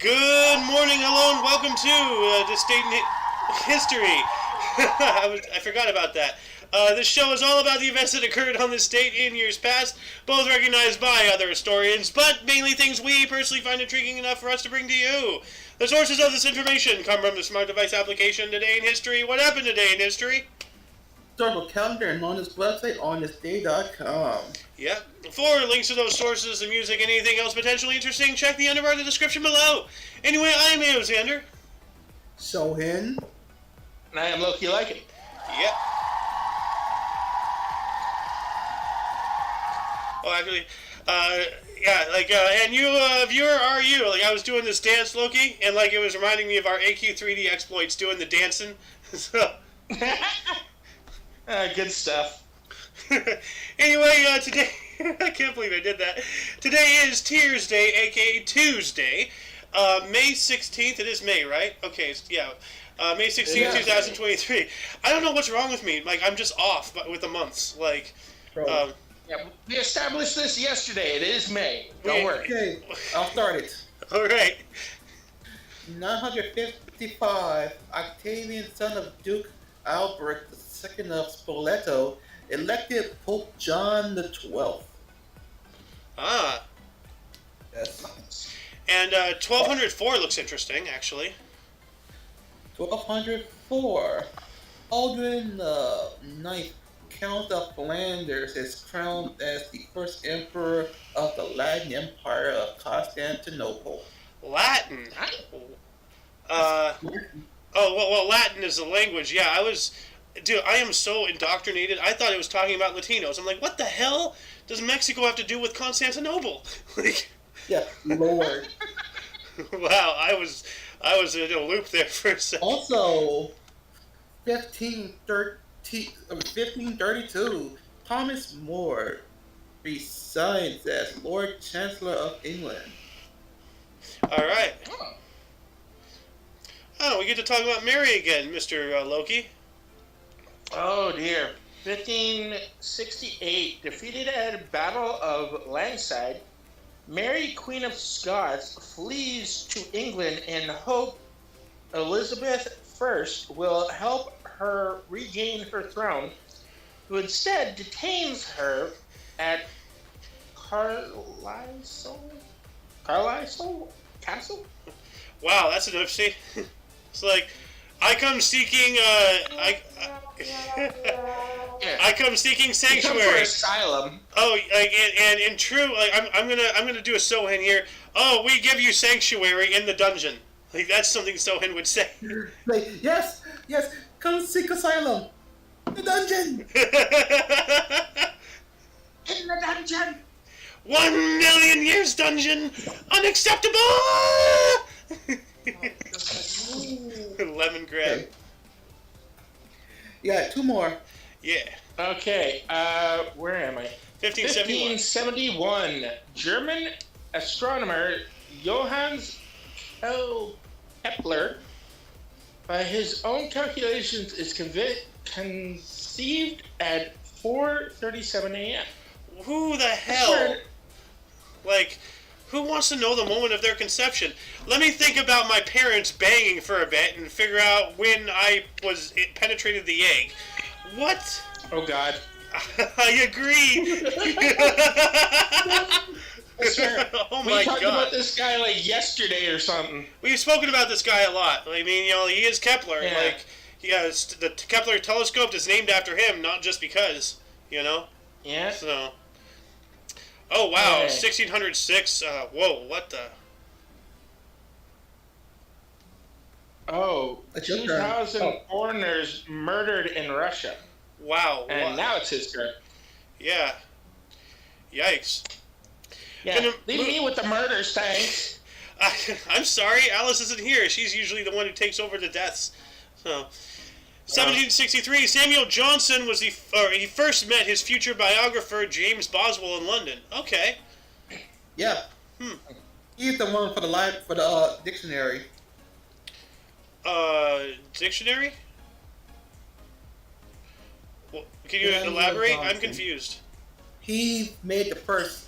Good morning, hello, and welcome to this date in history. I forgot about that. This show is all about the events that occurred on this date in years past, both recognized by other historians, but mainly things we personally find intriguing enough for us to bring to you. The sources of this information come from the smart device application Today in History. What happened today in history? Historical calendar and on this website, onthisday.com. Yep. For links to those sources, the music, and anything else potentially interesting, check the underbar of the description below. Anyway, I'm Alexander. Sohin. And I am Loki Like It. Yep. Oh, actually, and you, viewer, are you? Like, I was doing this dance, Loki, and, like, it was reminding me of our AQ3D exploits doing the dancing. So. Good stuff. Anyway, today, I can't believe I did that. Today is Tears Day, aka Tuesday, May 16th. It is May, right? Okay, yeah. May 16th, 2023. I don't know what's wrong with me. Like, I'm just off with the months. Like, yeah, we established this yesterday. It is May. Don't worry. Okay, I'll start it. All right. 955, Octavian, son of Duke Albert II of Spoleto, elected Pope John the 12th. Ah. Yes. And 1204 looks interesting, actually. 1204, Aldrin IX, Count of Flanders, is crowned as the first emperor of the Latin Empire of Constantinople. Latin? Well, Latin is the language. Yeah, Dude, I am so indoctrinated. I thought it was talking about Latinos. I'm like, what the hell does Mexico have to do with Constantinople? Like, yeah, Lord. Wow, I was in a loop there for a second. Also, 1532, Thomas More resigns as Lord Chancellor of England. All right. Oh, we get to talk about Mary again, Mr. Loki. Oh dear. 1568, defeated at the Battle of Langside, Mary, Queen of Scots, flees to England in hope Elizabeth I will help her regain her throne, who instead detains her at Carlisle Castle? Wow, that's an oopsie. It's like, I come seeking, I come seeking sanctuary. You come for asylum. Oh, like, and in true, like, I'm gonna do a Sohin here. Oh, we give you sanctuary in the dungeon. Like, that's something Sohin would say. Like, yes, come seek asylum. The dungeon. In the dungeon. 1 million years dungeon. Unacceptable. Lemon grab. Okay. Yeah, two more. Yeah. Okay, where am I? 1571. German astronomer Johannes Kepler, by his own calculations, is conceived at 4:37 a.m. Who the hell? Like, who wants to know the moment of their conception? Let me think about my parents banging for a bit and figure out when it penetrated the egg. What? Oh, God. I agree. Oh, my God. We talked about this guy, like, yesterday or something. We've spoken about this guy a lot. I mean, he is Kepler. Yeah. Like, the Kepler telescope is named after him, not just because, Yeah. So... Oh, wow, Hey. 1606, whoa, what the... Oh, It's your turn. 2,000 foreigners murdered in Russia. Wow. And now it's his turn. Yeah. Yikes. Yeah, leave me with the murders, thanks. I'm sorry, Alice isn't here. She's usually the one who takes over the deaths. So... 1763, Samuel Johnson he first met his future biographer James Boswell in London. Okay. Yeah. He's the one for the dictionary. Dictionary? Well, can you elaborate? I'm confused. He made the first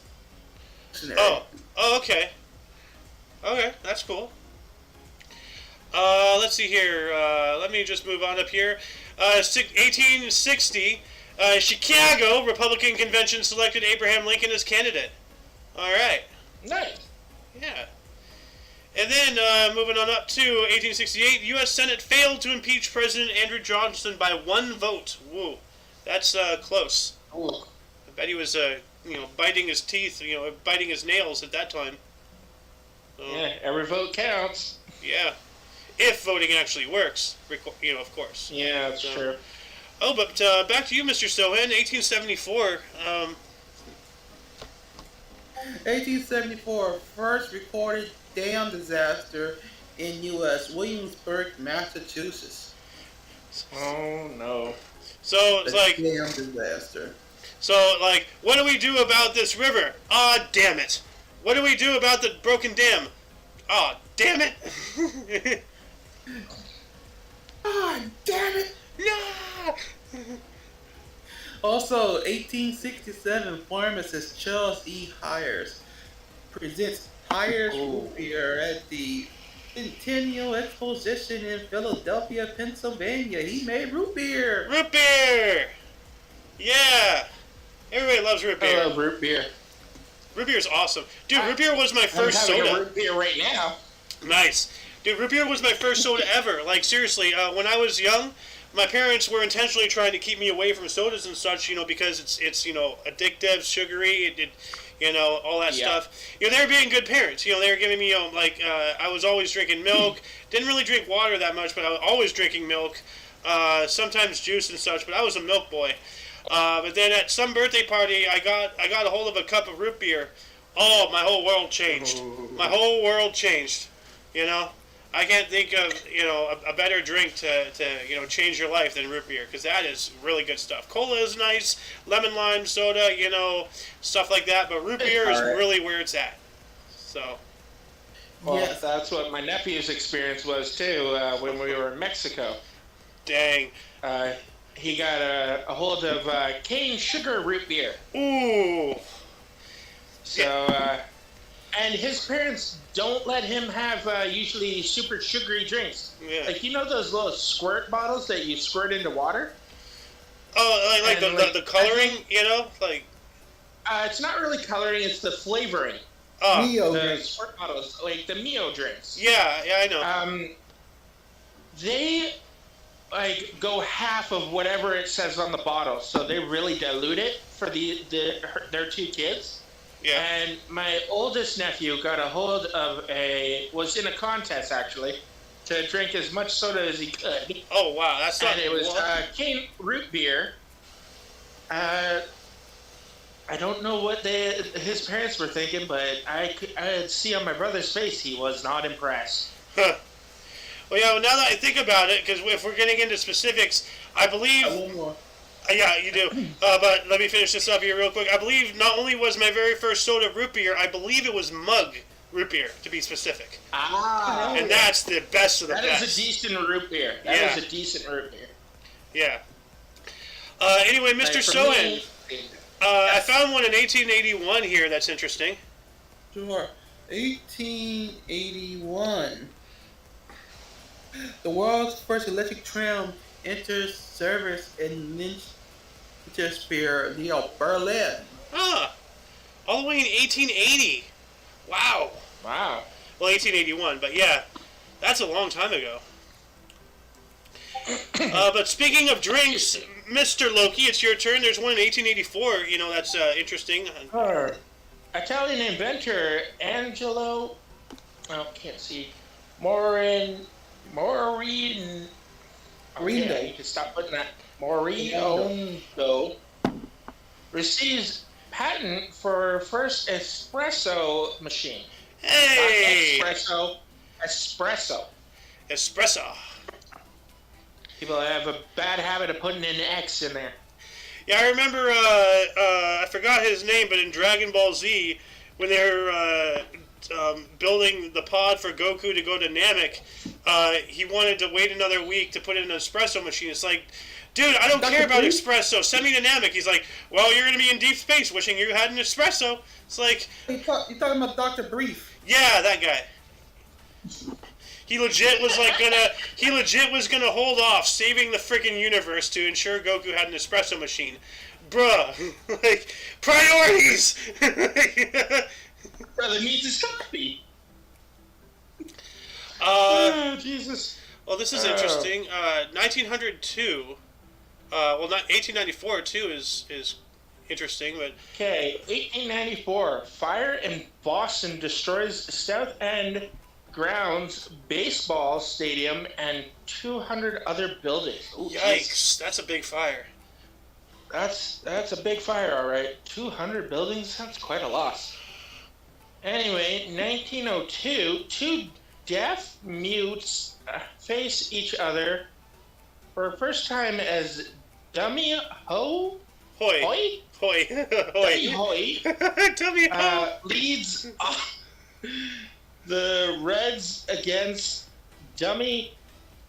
dictionary. Oh, okay. Okay, that's cool. Let's see here. Let me just move on up here. 1860, Chicago Republican Convention selected Abraham Lincoln as candidate. All right. Nice. Yeah. And then moving on up to 1868, U.S. Senate failed to impeach President Andrew Johnson by 1 vote. Woo, that's close. Ooh. I bet he was, biting his teeth, biting his nails at that time. So, Yeah, every vote counts. yeah. If voting actually works, of course. Yeah, that's true. Oh, but back to you, Mr. Sohan. 1874. 1874, first recorded dam disaster in U.S. Williamsburg, Massachusetts. Oh no. So it's The like, dam disaster. what do we do about this river? Ah, damn it. What do we do about the broken dam? Ah, damn it. Ah, damn it! No. Also, 1867, pharmacist Charles E. Hires presents Hires root beer at the Centennial Exposition in Philadelphia, Pennsylvania. He made root beer. Root beer. Yeah. Everybody loves root I beer. love root beer. Root beer is awesome. Dude, root beer was my first I'm having soda. a root beer right now. Nice. Dude, root beer was my first soda ever. Like, seriously, when I was young, my parents were intentionally trying to keep me away from sodas and such, because it's addictive, sugary, all that Yeah. stuff. They were being good parents. They were giving me, I was always drinking milk. Didn't really drink water that much, but I was always drinking milk. Sometimes juice and such, but I was a milk boy. But then at some birthday party, I got a hold of a cup of root beer. Oh, my whole world changed. My whole world changed. I can't think of a better drink to change your life than root beer, because that is really good stuff. Cola is nice, lemon lime soda, stuff like that. But root beer is really where it's at. So. Well, Yes. that's what my nephew's experience was too when we were in Mexico. Dang. He got a hold of cane sugar root beer. Ooh. So, and his parents don't let him have usually super sugary drinks. Yeah. Like, those little squirt bottles that you squirt into water? Oh, like the coloring, It's not really coloring, it's the flavoring. Oh. Neo The drink. squirt bottles, like the Mio drinks. Yeah, I know. They go half of whatever it says on the bottle, so they really dilute it for their 2 kids. Yeah. And my oldest nephew got a hold of was in a contest actually, to drink as much soda as he could. Oh wow, that's not. And it was cane root beer. I don't know what his parents were thinking, but I could see on my brother's face he was not impressed. Huh. Well, yeah. Well, now that I think about it, because if we're getting into specifics, I believe. One more. Yeah, you do. But let me finish this up here real quick. I believe not only was my very first soda root beer, I believe it was mug root beer, to be specific. Ah. And that's the best of the That best. is a decent root beer. That is a decent root beer. Yeah. Anyway, Mr. Like, for Sohan, me, I found one in 1881 here that's interesting. Sure. 1881. The world's first electric tram enters service in Lynchburg, near Berlin. Ah, all the way in 1880. Wow. Wow. Well, 1881, but yeah, that's a long time ago. But speaking of drinks, Mr. Loki, it's your turn. There's one in 1884. That's interesting. Italian inventor Angelo. Oh, can't see. Maureen. Okay, you can stop putting that. Morino receives patent for first espresso machine. Hey! Not espresso. Espresso. People have a bad habit of putting an X in there. Yeah, I remember, I forgot his name, but in Dragon Ball Z, when they were building the pod for Goku to go to Namek, he wanted to wait another week to put in an espresso machine. It's like, dude, I don't care about espresso. Send me to Namek. He's like, well, you're going to be in deep space wishing you had an espresso. It's like... You talking about Dr. Brief? Yeah, that guy. He legit was like gonna. He legit was gonna hold off saving the freaking universe to ensure Goku had an espresso machine, bruh. Like priorities. Brother needs his coffee. Jesus. Well, this is interesting. 1902. Well, not 1894 too is interesting, but Okay, 1894. Fire in Boston destroys South End grounds, baseball stadium, and 200 other buildings. Ooh, yikes! That's a big fire. That's a big fire, all right. 200 buildings? That's quite a loss. Anyway, 1902, two deaf mutes face each other for the first time as Dummy Ho? Hoi. Hoi? Hoi. Dummy Hoi. Hoi Tell me how. leads the Reds against Dummy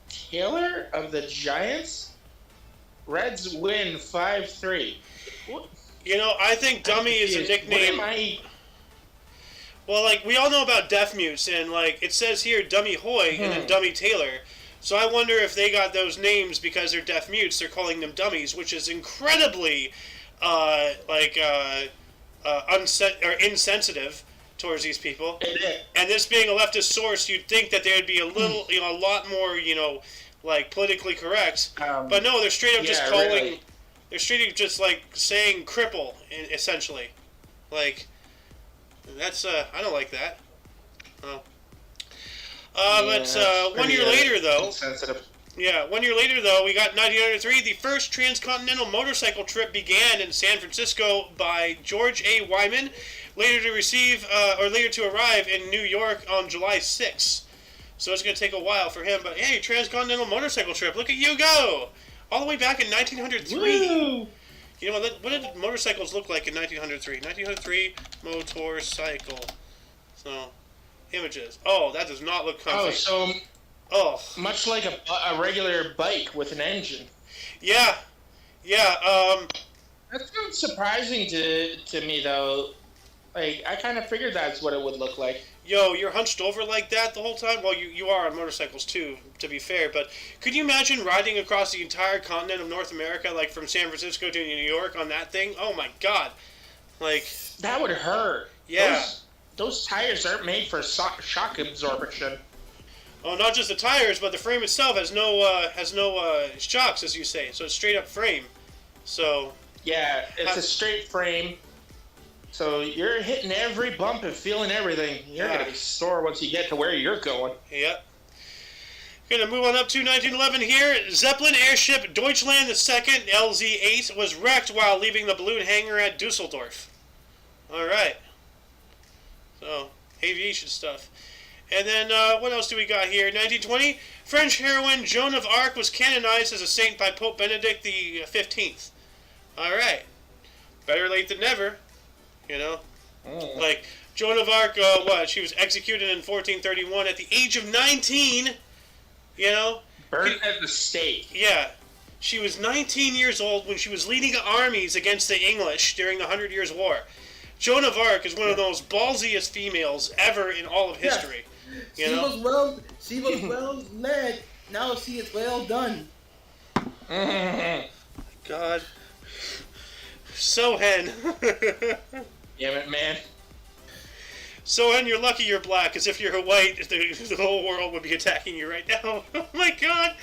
Taylor of the Giants. Reds win 5-3. You know, I think Dummy is a nickname. What am I? Well, like, we all know about deaf mutes, and, like, it says here Dummy Hoy and then Dummy Taylor. So I wonder if they got those names because they're deaf mutes. They're calling them dummies, which is incredibly, insensitive towards these people. And this being a leftist source, you'd think that they'd be a little, a lot more, like, politically correct. But no, they're straight up just calling... Really. They're straight up just, like, saying cripple, essentially. Like... That's, I don't like that. Oh. But 1 year later, though... Insensitive. Yeah, 1 year later, though, we got 1903. The first transcontinental motorcycle trip began in San Francisco by George A. Wyman, later to arrive in New York on July 6th. So it's going to take a while for him, but hey, transcontinental motorcycle trip, look at you go! All the way back in 1903. Woo! You know, what did motorcycles look like in 1903? 1903 motorcycle. So, images. Oh, that does not look comfy. Oh, much like a regular bike with an engine. Yeah. That sounds surprising to me, though. Like, I kind of figured that's what it would look like. Yo, you're hunched over like that the whole time? Well, you are on motorcycles too, to be fair, but could you imagine riding across the entire continent of North America, like from San Francisco to New York on that thing? Oh my god. Like... That would hurt. Yeah. Those tires aren't made for shock absorption. Oh, not just the tires, but the frame itself has no shocks, as you say, so it's straight up frame. So... Yeah, it's a straight frame. So you're hitting every bump and feeling everything. You're going to be sore once you get to where you're going. Yep. Going to move on up to 1911 here. Zeppelin airship Deutschland II LZ-8 was wrecked while leaving the balloon hangar at Dusseldorf. All right. So, aviation stuff. And then, what else do we got here? 1920, French heroine Joan of Arc was canonized as a saint by Pope Benedict the 15th. All right. Better late than never. You know? Like, Joan of Arc, she was executed in 1431 at the age of 19, you know? Burned at the stake. Yeah. She was 19 years old when she was leading armies against the English during the 100 Years' War. Joan of Arc is one of the most ballsiest females ever in all of history. You know? She was well led. Now she is well done. God. Sohen. Damn it, man. Sohen, you're lucky you're black, because if you're white, the whole world would be attacking you right now. Oh my god.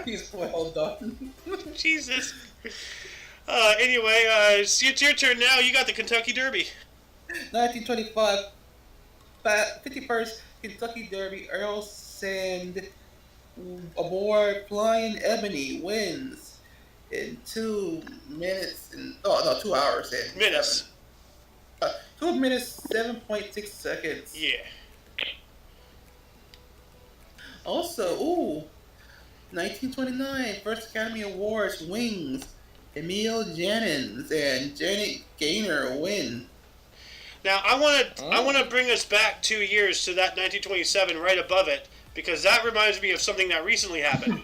He's well done. Jesus. Anyway, it's your turn now. You got the Kentucky Derby. 1925, 51st Kentucky Derby. Earl Sand aboard Flying Ebony wins in 2 minutes. 2 hours and Minutes. 2 minutes 7.6 seconds. Yeah. Also, 1929 First Academy Awards Wings. Emil Jannings and Janet Gaynor win. Now I want to bring us back 2 years to that 1927 right above it, because that reminds me of something that recently happened.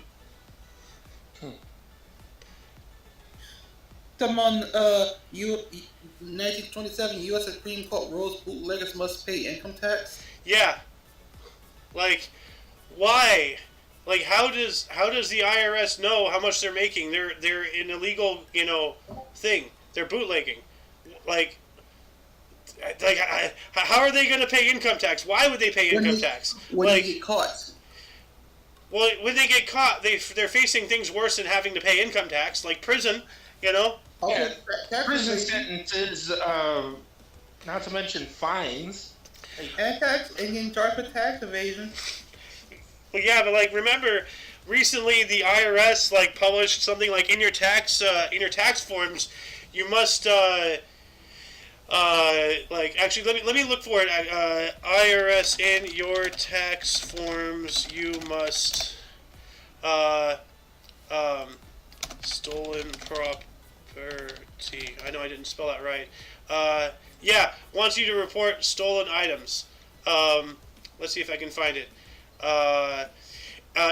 Come on, 1927 U.S. Supreme Court rules bootleggers must pay income tax. Yeah. Like, Why? Like, how does the IRS know how much they're making? They're an illegal, thing. They're bootlegging. Like, how are they going to pay income tax? Why would they pay income tax? When Like, they get caught. well, when they get caught, they're facing things worse than having to pay income tax, like prison. You know. Yeah, prison sentences, not to mention fines. And getting charged with tax evasion. Well, yeah, but like, remember, recently the IRS like published something like in your tax forms, you must like, actually, let me look for it. IRS, in your tax forms, you must stolen property. I know I didn't spell that right. Yeah, wants you to report stolen items. Let's see if I can find it.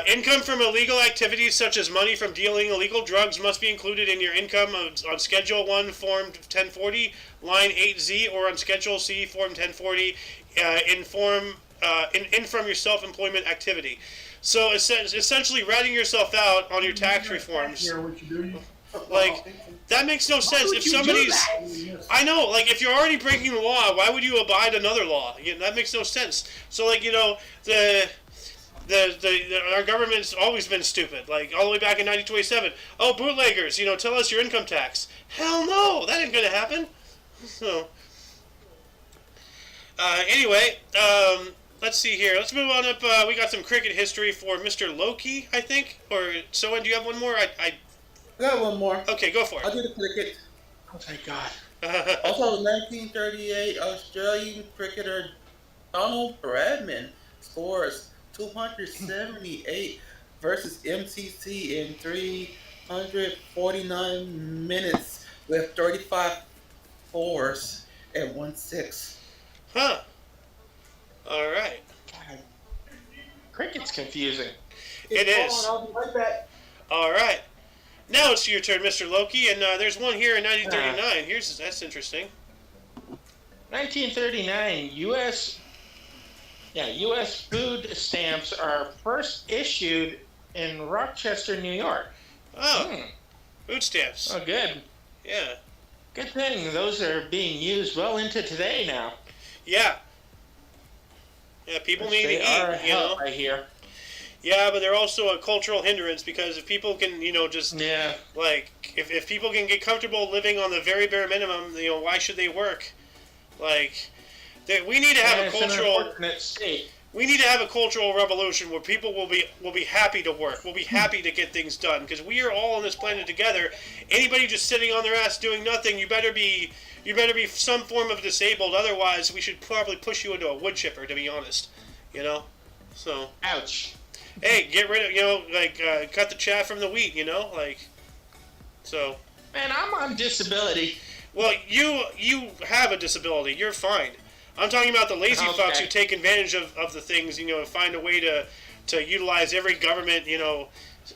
Income from illegal activities such as money from dealing illegal drugs must be included in your income on Schedule 1, Form 1040, Line 8Z, or on Schedule C, Form 1040, in from your self-employment activity. So essentially ratting yourself out on your tax reforms. Like, that makes no sense. If somebody's... I know, like, if you're already breaking the law, why would you abide another law? That makes no sense. So, like, our government's always been stupid. Like, all the way back in 1927. Oh, bootleggers, tell us your income tax. Hell no, that ain't gonna happen. So, anyway, let's see here. Let's move on up. We got some cricket history for Mr. Loki, I think. Or, Soen, do you have one more? I got one more. Okay, go for it. I'll do the cricket. Oh, thank God. Also, 1938, Australian cricketer Donald Bradman scores 278 versus MCC in 349 minutes with 35 fours and 1/6. Huh. All right. God. Cricket's confusing. It is. I'll be right back. All right. Now it's your turn, Mr. Loki, and there's one here in 1939. That's interesting. 1939, U.S. food stamps are first issued in Rochester, New York. Oh, food stamps. Oh, good. Yeah. Good thing those are being used well into today now. Yeah. Yeah, people need to eat, I hear. Yeah, but they're also a cultural hindrance because if people can, like, if people can get comfortable living on the very bare minimum, why should they work? Like, we need to have a cultural. We need to have a cultural revolution where people will be happy to work. We'll be happy to get things done because we are all on this planet together. Anybody just sitting on their ass doing nothing, you better be some form of disabled. Otherwise, we should probably push you into a wood chipper. To be honest, So. Ouch. Hey, get rid of cut the chaff from the wheat. So. Man, I'm on disability. Well, you have a disability. You're fine. I'm talking about the lazy fucks who take advantage of the things, and find a way to utilize every government,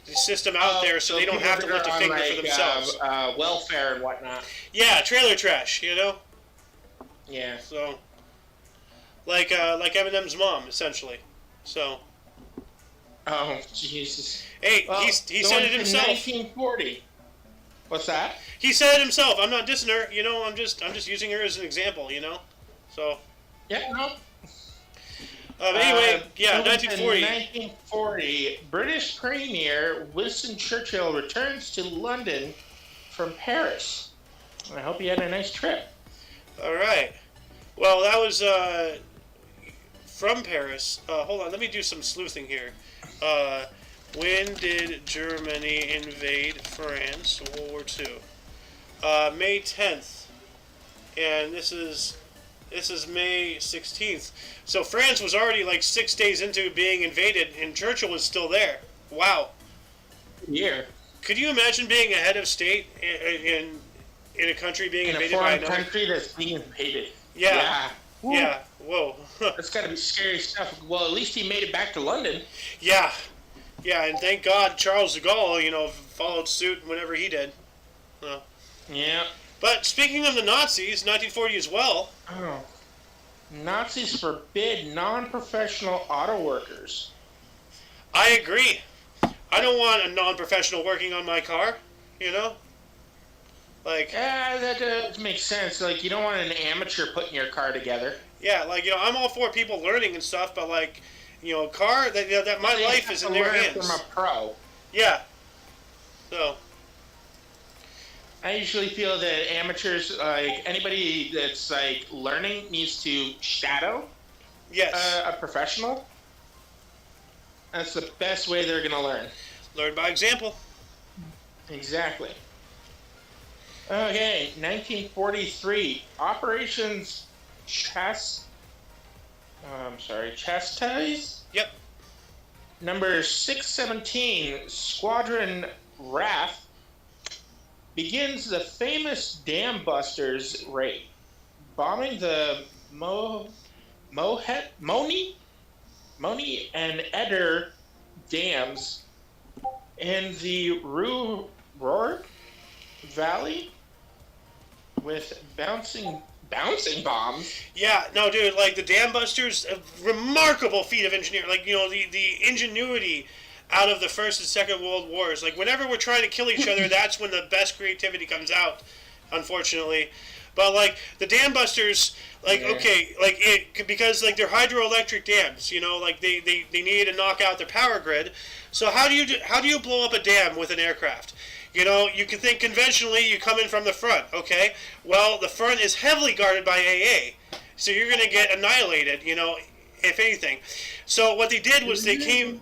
system out there so they don't have to lift a finger for themselves. Welfare and whatnot. Yeah, trailer trash, Yeah. So, like Eminem's mom, essentially. So. Oh, Jesus. Hey, he said it himself. 1940. What's that? He said it himself. I'm not dissing her. I'm just using her as an example. So. Yeah, no. Anyway, 1940. 1940, British Premier Winston Churchill returns to London from Paris. I hope he had a nice trip. All right. Well, that was from Paris. Hold on, let me do some sleuthing here. When did Germany invade France? World War II. May 10th, and this is May 16th. So France was already like 6 days into being invaded, and Churchill was still there. Wow. Yeah. Could you imagine being a head of state in a country being invaded by another country that's being invaded? Yeah. Yeah. Whoa. That's got to be scary stuff. Well, at least he made it back to London. Yeah. Yeah, and thank God Charles de Gaulle, followed suit whenever he did. Yeah. But speaking of the Nazis, 1940 as well. Oh. Nazis forbid non-professional auto workers. I agree. I don't want a non-professional working on my car, you know? Like, Yeah, that does make sense. Like, you don't want an amateur putting your car together. yeah, like, I'm all for people learning and stuff, but like, car, that my They life have is to in their learn hands. from a pro. Yeah. So, I usually feel that amateurs, like anybody that's like learning, needs to shadow yes. a professional. That's the best way they're gonna learn. Learn by example. Exactly. Okay, 1943, Operations Chastise. Yep. Number 617, Squadron Wrath, begins the famous Dam Busters raid, bombing the Moni and Eder dams in the Rourke Valley with bouncing bombs. Yeah, no, dude, like the Dam Busters, a remarkable feat of engineering. Like, the ingenuity out of the First and Second World Wars. Like, whenever we're trying to kill each other, that's when the best creativity comes out, unfortunately. But, like, the Dam Busters, like, Yeah. okay, like, because, like, they're hydroelectric dams, like, they needed to knock out their power grid. So how do you blow up a dam with an aircraft? You can think conventionally, you come in from the front, okay? Well, the front is heavily guarded by AA, so you're going to get annihilated, if anything. So what they did was they came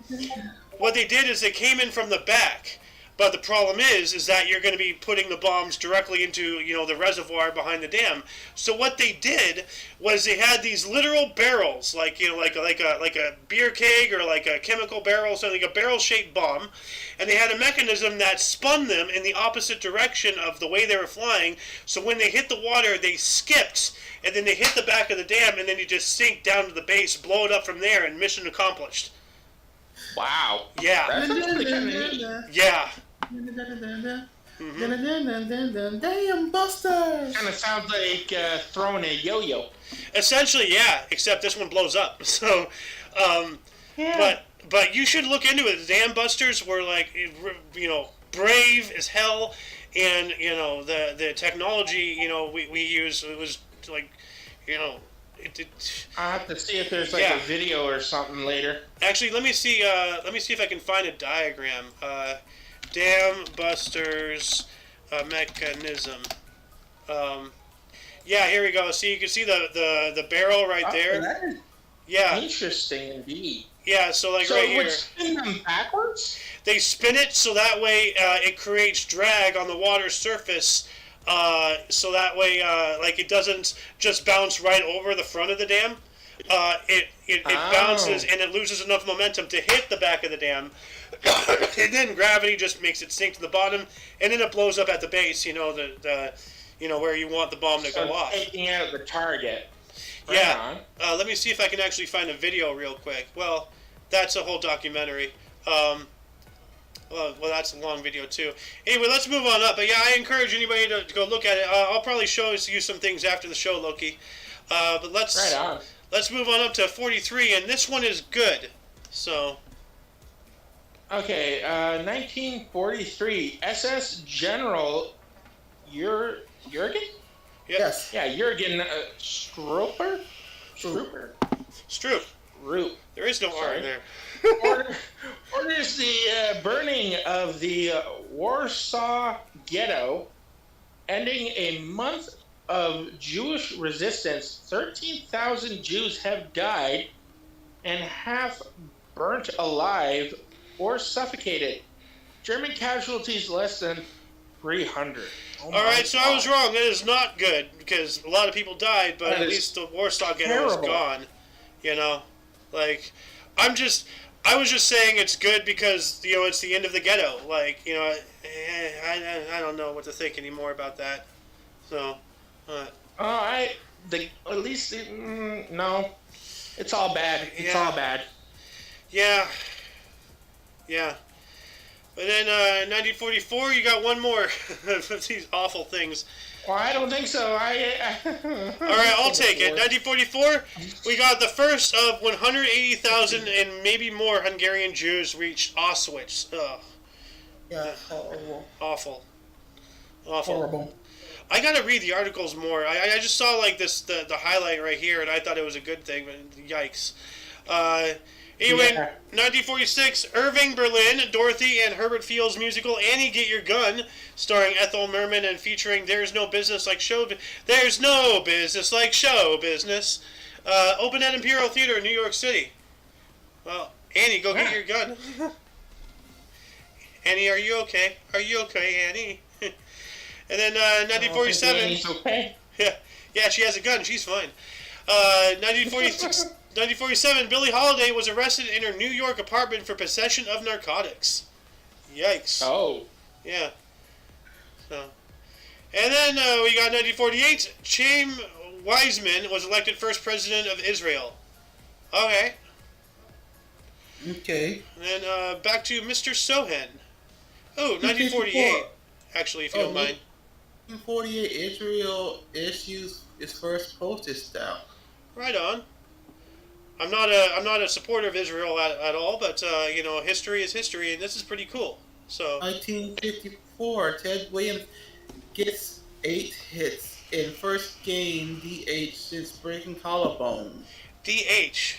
in from the back. But the problem is that you're going to be putting the bombs directly into, the reservoir behind the dam. So what they did was they had these literal barrels, like a beer keg or like a chemical barrel, so like a barrel-shaped bomb, and they had a mechanism that spun them in the opposite direction of the way they were flying. So when they hit the water, they skipped, and then they hit the back of the dam, and then you just sink down to the base, blow it up from there, and mission accomplished. Wow. Yeah. That's actually kind of neat. Yeah. Damn Busters! Kind of sounds like throwing a yo-yo. Essentially, yeah. Except this one blows up. So, Yeah. but you should look into it. The Dam Busters were like, brave as hell, and the technology we use, it was like, I'll have to see if there's like a video or something later. Actually, let me see if I can find a diagram. Dam Busters mechanism. Yeah, here we go. See, you can see the barrel right there. That is Yeah, interesting indeed. yeah. So like So right it would here, spin them backwards? they spin it so that way it creates drag on the water surface. So that way, like, it doesn't just bounce right over the front of the dam. It bounces and it loses enough momentum to hit the back of the dam, and then gravity just makes it sink to the bottom, and then it blows up at the base. Where you want the bomb to go off. Taking out the target. Right Yeah. on. Let me see if I can actually find a video real quick. Well, that's a whole documentary. Well, that's a long video too. Anyway, let's move on up. But yeah, I encourage anybody to go look at it. I'll probably show you some things after the show, Loki. But let's move on up to 43, and this one is good. So. Okay, 1943, SS General Jurgen? Yep. Yes. Yeah, Jurgen Strooper? Stroop. Root. There is no R in there. Orders the burning of the Warsaw Ghetto, ending a month of Jewish resistance. 13,000 Jews have died, and half burnt alive or suffocated. German casualties less than 300. All right, so I was wrong. It is not good because a lot of people died, but at least the Warsaw Ghetto is gone. Like I was just saying it's good because it's the end of the ghetto. Like I don't know what to think anymore about that. So. At least no, it's all bad. It's all bad. Yeah. Yeah. And then 1944, you got one more of these awful things. Well, I don't think so. All right, I'll take it. 1944, we got the first of 180,000 and maybe more Hungarian Jews reached Auschwitz. Ugh. Yeah, horrible. Awful. Horrible. I gotta read the articles more. I just saw like this the highlight right here, and I thought it was a good thing, but yikes. Anyway, 1946, Irving Berlin, Dorothy, and Herbert Field's musical Annie, Get Your Gun, starring Ethel Merman and featuring There's No Business Like Show Business, opened at Imperial Theater in New York City. Well, Annie, go get your gun. Annie, are you okay? Are you okay, Annie? And then 1947. Annie's okay. Yeah, she has a gun. She's fine. 1947, Billie Holiday was arrested in her New York apartment for possession of narcotics. Yikes. Oh. Yeah. So. And then we got 1948, Chaim Weizmann was elected first president of Israel. Okay. Okay. And then back to Mr. Sohan. Oh, 1948. Actually, if you don't mind. 1948, Israel issues its first postage stamp. Right on. I'm not a supporter of Israel at all, but you know, history is history, and this is pretty cool. So 1954, Ted Williams gets 8 hits in first game DH since breaking collarbone. DH.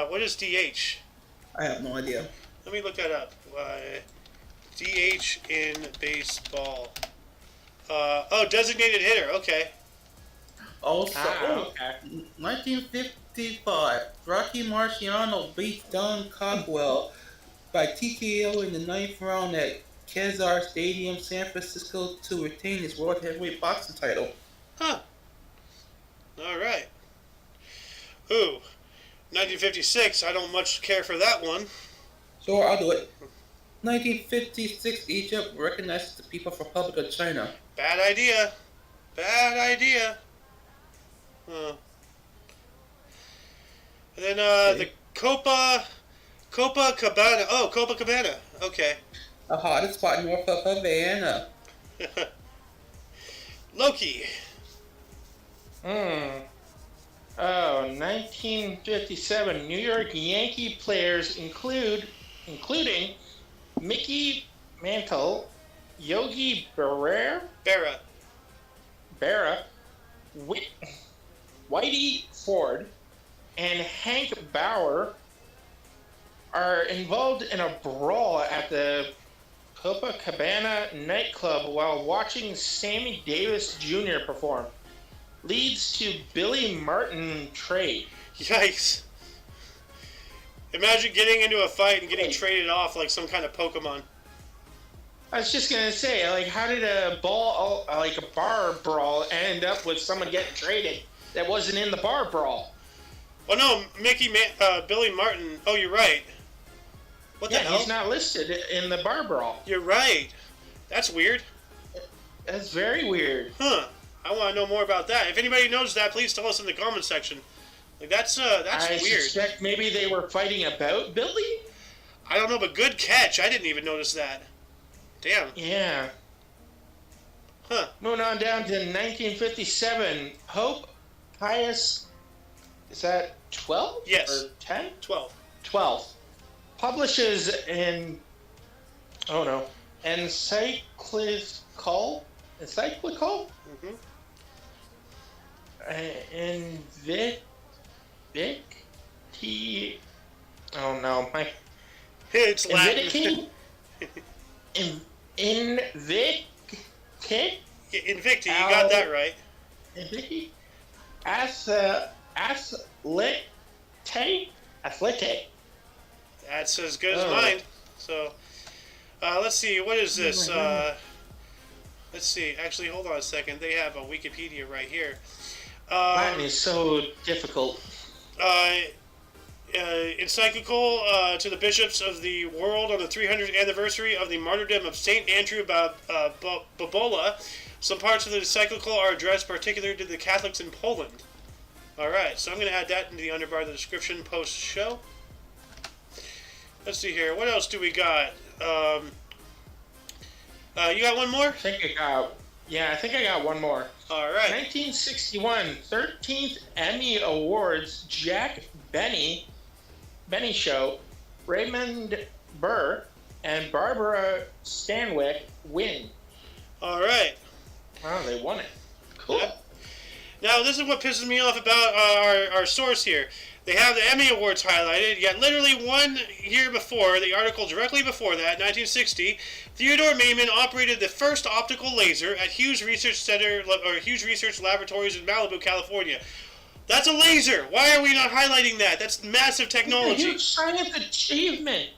What is DH? I have no idea. Let me look that up. DH in baseball. Designated hitter. Okay. Also, okay. 1955, Rocky Marciano beats Don Caldwell by TKO in the 9th round at Kezar Stadium, San Francisco, to retain his World Heavyweight Boxing title. Huh. All right. Ooh. 1956. I don't much care for that one. Sure, I'll do it. 1956, Egypt recognizes the People's Republic of China. Bad idea. Bad idea. And then the Copacabana. Oh, Copacabana. Okay. The hottest spot north of Havana. Loki. Oh, 1957. New York Yankee players including Mickey Mantle, Yogi Berra, Whitey Ford, and Hank Bauer are involved in a brawl at the Copacabana nightclub while watching Sammy Davis Jr. perform. Leads to Billy Martin trade. Yikes. Imagine getting into a fight and getting traded off like some kind of Pokemon. I was just gonna say, like, how did a bar brawl end up with someone getting traded that wasn't in the bar brawl? Oh no, Billy Martin. Oh, you're right. What the hell? He's not listed in the bar brawl. You're right. That's weird. That's very weird. Huh. I want to know more about that. If anybody knows that, please tell us in the comment section. Like that's weird. I suspect maybe they were fighting about Billy? I don't know, but good catch. I didn't even notice that. Damn. Yeah. Huh. Moving on down to 1957. Pope Pius, is that 12? Yes. Or 10? 12. 12. Publishes encyclical? Mm-hmm. It's Latin. Invicti? Invicti, you got that right. Invicti? Athlete? That's as good as mine. So, let's see. What is this? Let's see. Actually, hold on a second. They have a Wikipedia right here. Latin is so difficult. Encyclical to the bishops of the world on the 300th anniversary of the martyrdom of Saint Andrew Babola. Some parts of the encyclical are addressed particularly to the Catholics in Poland. Alright, so I'm going to add that into the underbar of the description post-show. Let's see here. What else do we got? You got one more? I think I got one more. All right. 1961, 13th Emmy Awards, Jack Benny Show, Raymond Burr, and Barbara Stanwyck win. All right. Wow, they won it. Cool. Now, this is what pisses me off about our source here. They have the Emmy Awards highlighted, yet literally 1 year before, the article directly before that, 1960, Theodore Maiman operated the first optical laser at Hughes Research Laboratories in Malibu, California. That's a laser. Why are we not highlighting that? That's massive technology. It's a huge science achievement.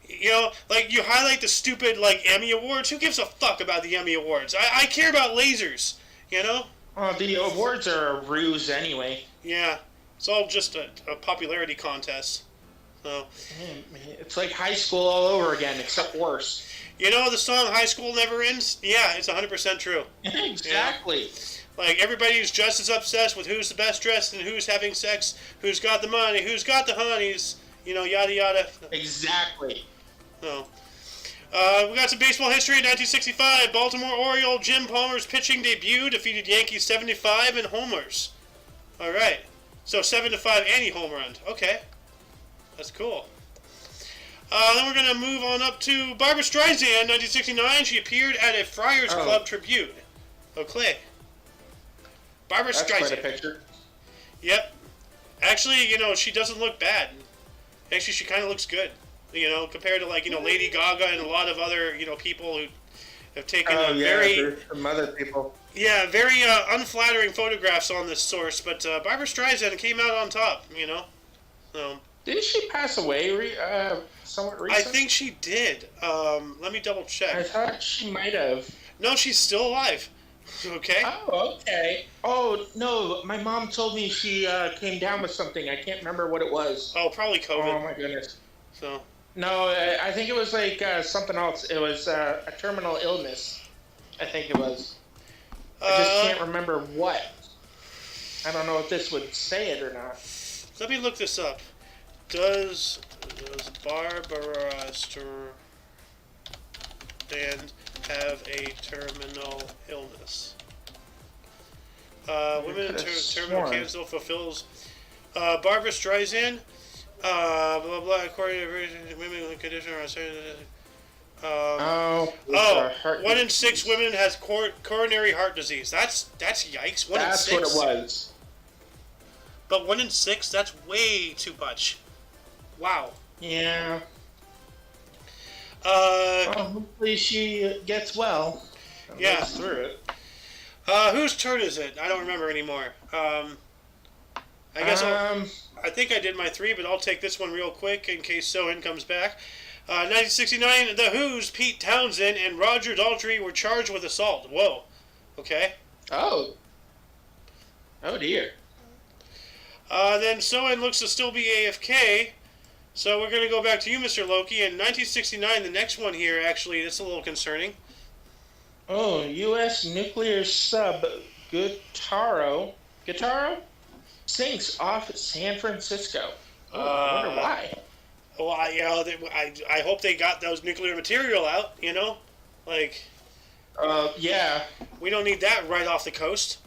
You know, like, you highlight the stupid, like, Emmy Awards. Who gives a fuck about the Emmy Awards? I care about lasers, you know? Well, the awards are a ruse anyway. Yeah. It's all just a popularity contest. So, it's like high school all over again, except worse. You know the song High School Never Ends? Yeah, it's 100% true. Exactly. Yeah. Like, everybody's just as obsessed with who's the best dressed and who's having sex, who's got the money, who's got the honeys, you know, yada yada. Exactly. So, we got some baseball history in 1965. Baltimore Oriole Jim Palmer's pitching debut defeated Yankees 75 in homers. All right. So 7-5 and he home run. Okay. That's cool. Then we're going to move on up to Barbara Streisand, 1969. She appeared at a Friars Club tribute. Okay. Barbara Streisand. That's quite a picture. Yep. Actually, you know, she doesn't look bad. Actually, she kind of looks good. You know, compared to, like, you know, Lady Gaga and a lot of other, you know, people who have taken some other people. Yeah, very unflattering photographs on this source, but Barbara Streisand came out on top, you know. So, didn't she pass away somewhat recently? I think she did. Let me double check. I thought she might have. No, she's still alive. Okay. Oh, okay. Oh, no, my mom told me she came down with something. I can't remember what it was. Oh, probably COVID. Oh, my goodness. So. No, I think it was like something else. It was a terminal illness. I think it was. I just can't remember what. I don't know if this would say it or not. Let me look this up. Does Barbara Streisand have a terminal illness? Women in terminal cancer fulfills. Barbara Streisand. Blah blah blah. According to women with condition are certain. 1 in 6 women has coronary heart disease. That's yikes. 1 in 6. That's what it was. But 1 in 6, that's way too much. Wow. Yeah. Hopefully she gets well. Yeah. Goes through it. Whose turn is it? I don't remember anymore. I guess I think I did my 3, but I'll take this one real quick in case Sohan comes back. 1969, The Who's Pete Townsend and Roger Daltrey were charged with assault. Whoa. Okay. Oh dear. Then Sohan looks to still be AFK. So we're going to go back to you, Mr. Loki. In 1969, the next one here, actually, that's a little concerning. Oh, U.S. nuclear sub Guitarro sinks off San Francisco. Oh, I wonder why. Well, I hope they got those nuclear material out, you know? Like... yeah. We don't need that right off the coast.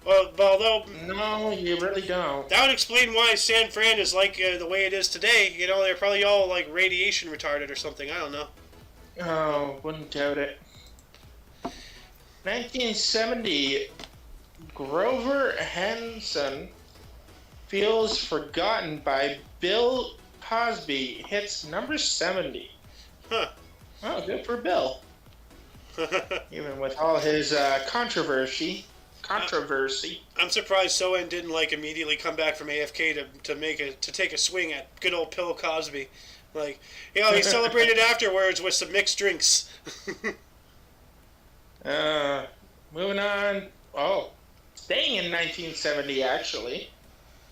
Well, although... No, you really don't. That would explain why San Fran is like the way it is today. You know, they're probably all, like, radiation retarded or something. I don't know. Oh, wouldn't doubt it. 1970, Grover Henson feels forgotten by Bill Cosby hits number 70. Huh. Oh, good for Bill. Even with all his controversy. I'm surprised Sohan didn't like immediately come back from AFK to take a swing at good old Bill Cosby. Like, you know, he celebrated afterwards with some mixed drinks. Moving on. Oh, staying in 1970 actually.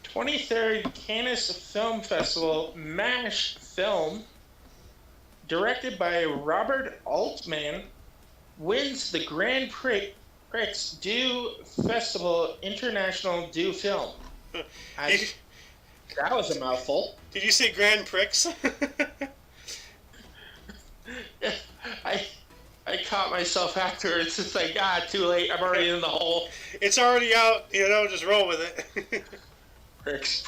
23rd Cannes Film Festival MASH film, directed by Robert Altman, wins the Grand Prix Du Festival International Du Film. That was a mouthful. Did you say Grand Prix? caught myself afterwards. It's like, too late. I'm already in the hole. It's already out, just roll with it. Pricks,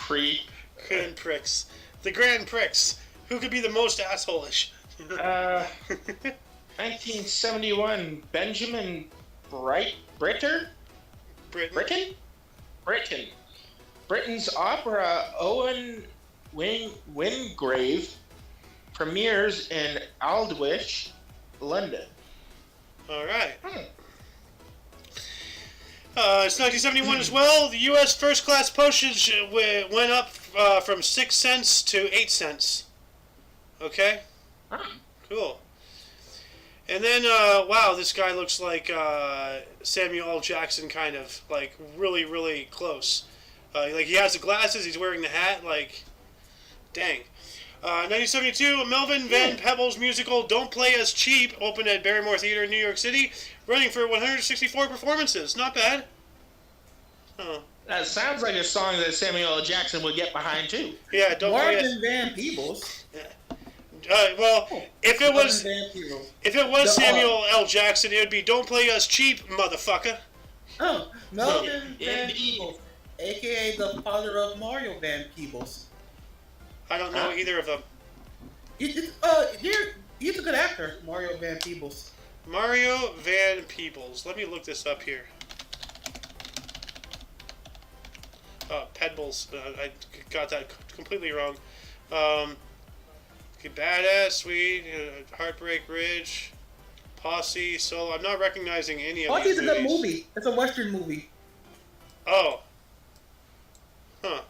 Grand pricks. The grand pricks. Who could be the most asshole-ish? 1971, Benjamin Britter? Britain? Britain. Britain's opera Owen Wingrave premieres in Aldwych, London. All right. It's 1971 as well. The U.S. first-class postage went up from 6 cents to 8 cents. Okay? Cool. And then, wow, this guy looks like Samuel L. Jackson, kind of. Like, really, really close. Like, he has the glasses, he's wearing the hat, like, dang. 1972, Melvin Van Peebles musical Don't Play Us Cheap opened at Barrymore Theater in New York City, running for 164 performances. Not bad. Oh. That sounds like a song that Samuel L. Jackson would get behind, too. Yeah, Don't Play Us... Marvin Van Peebles. Well, if it was Samuel L. Jackson, it would be Don't Play Us Cheap, motherfucker. Oh, Melvin Van Peebles, a.k.a. the father of Mario Van Peebles. I don't know either of them. He's a good actor, Mario Van Peebles. Mario Van Peebles. Let me look this up here. Pedbles. I got that completely wrong. Okay, Badass, Sweet, Heartbreak Ridge, Posse, Solo. I'm not recognizing any of these Posse's a good movie. It's a Western movie. Oh. Huh.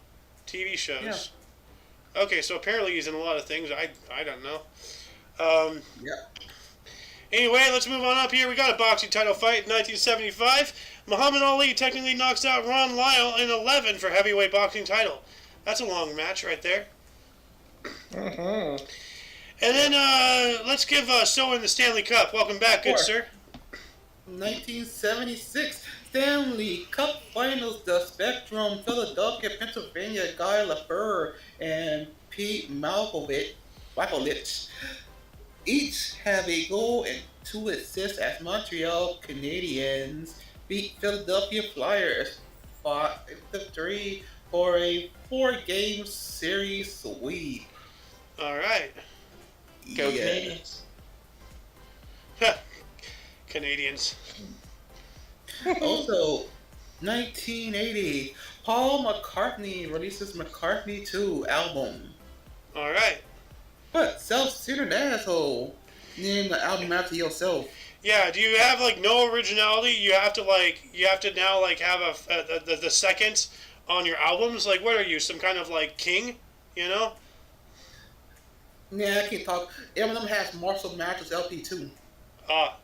TV shows. Yeah. Okay, so apparently he's in a lot of things. I don't know. Yeah. Anyway, let's move on up here. We got a boxing title fight in 1975. Muhammad Ali technically knocks out Ron Lyle in 11 for heavyweight boxing title. That's a long match right there. Uh-huh. And then let's give Soen the Stanley Cup. Welcome back, good sir. 1976 Stanley Cup Finals. The Spectrum, Philadelphia, Pennsylvania. Guy Lafleur and Pete Malkovich each have a goal and 2 assists as Montreal Canadiens beat Philadelphia Flyers 5-3 for a 4-game series sweep. All right. Go Canadians. Canadians. Also, 1980, Paul McCartney releases McCartney 2 album. All right. But self-centered asshole. Name the album after yourself. Yeah. Do you have like no originality? You have to now have the seconds on your albums. Like, what are you? Some kind of like king? You know? Yeah, I can't talk. Eminem has Marshall Mathers LP 2. Ah.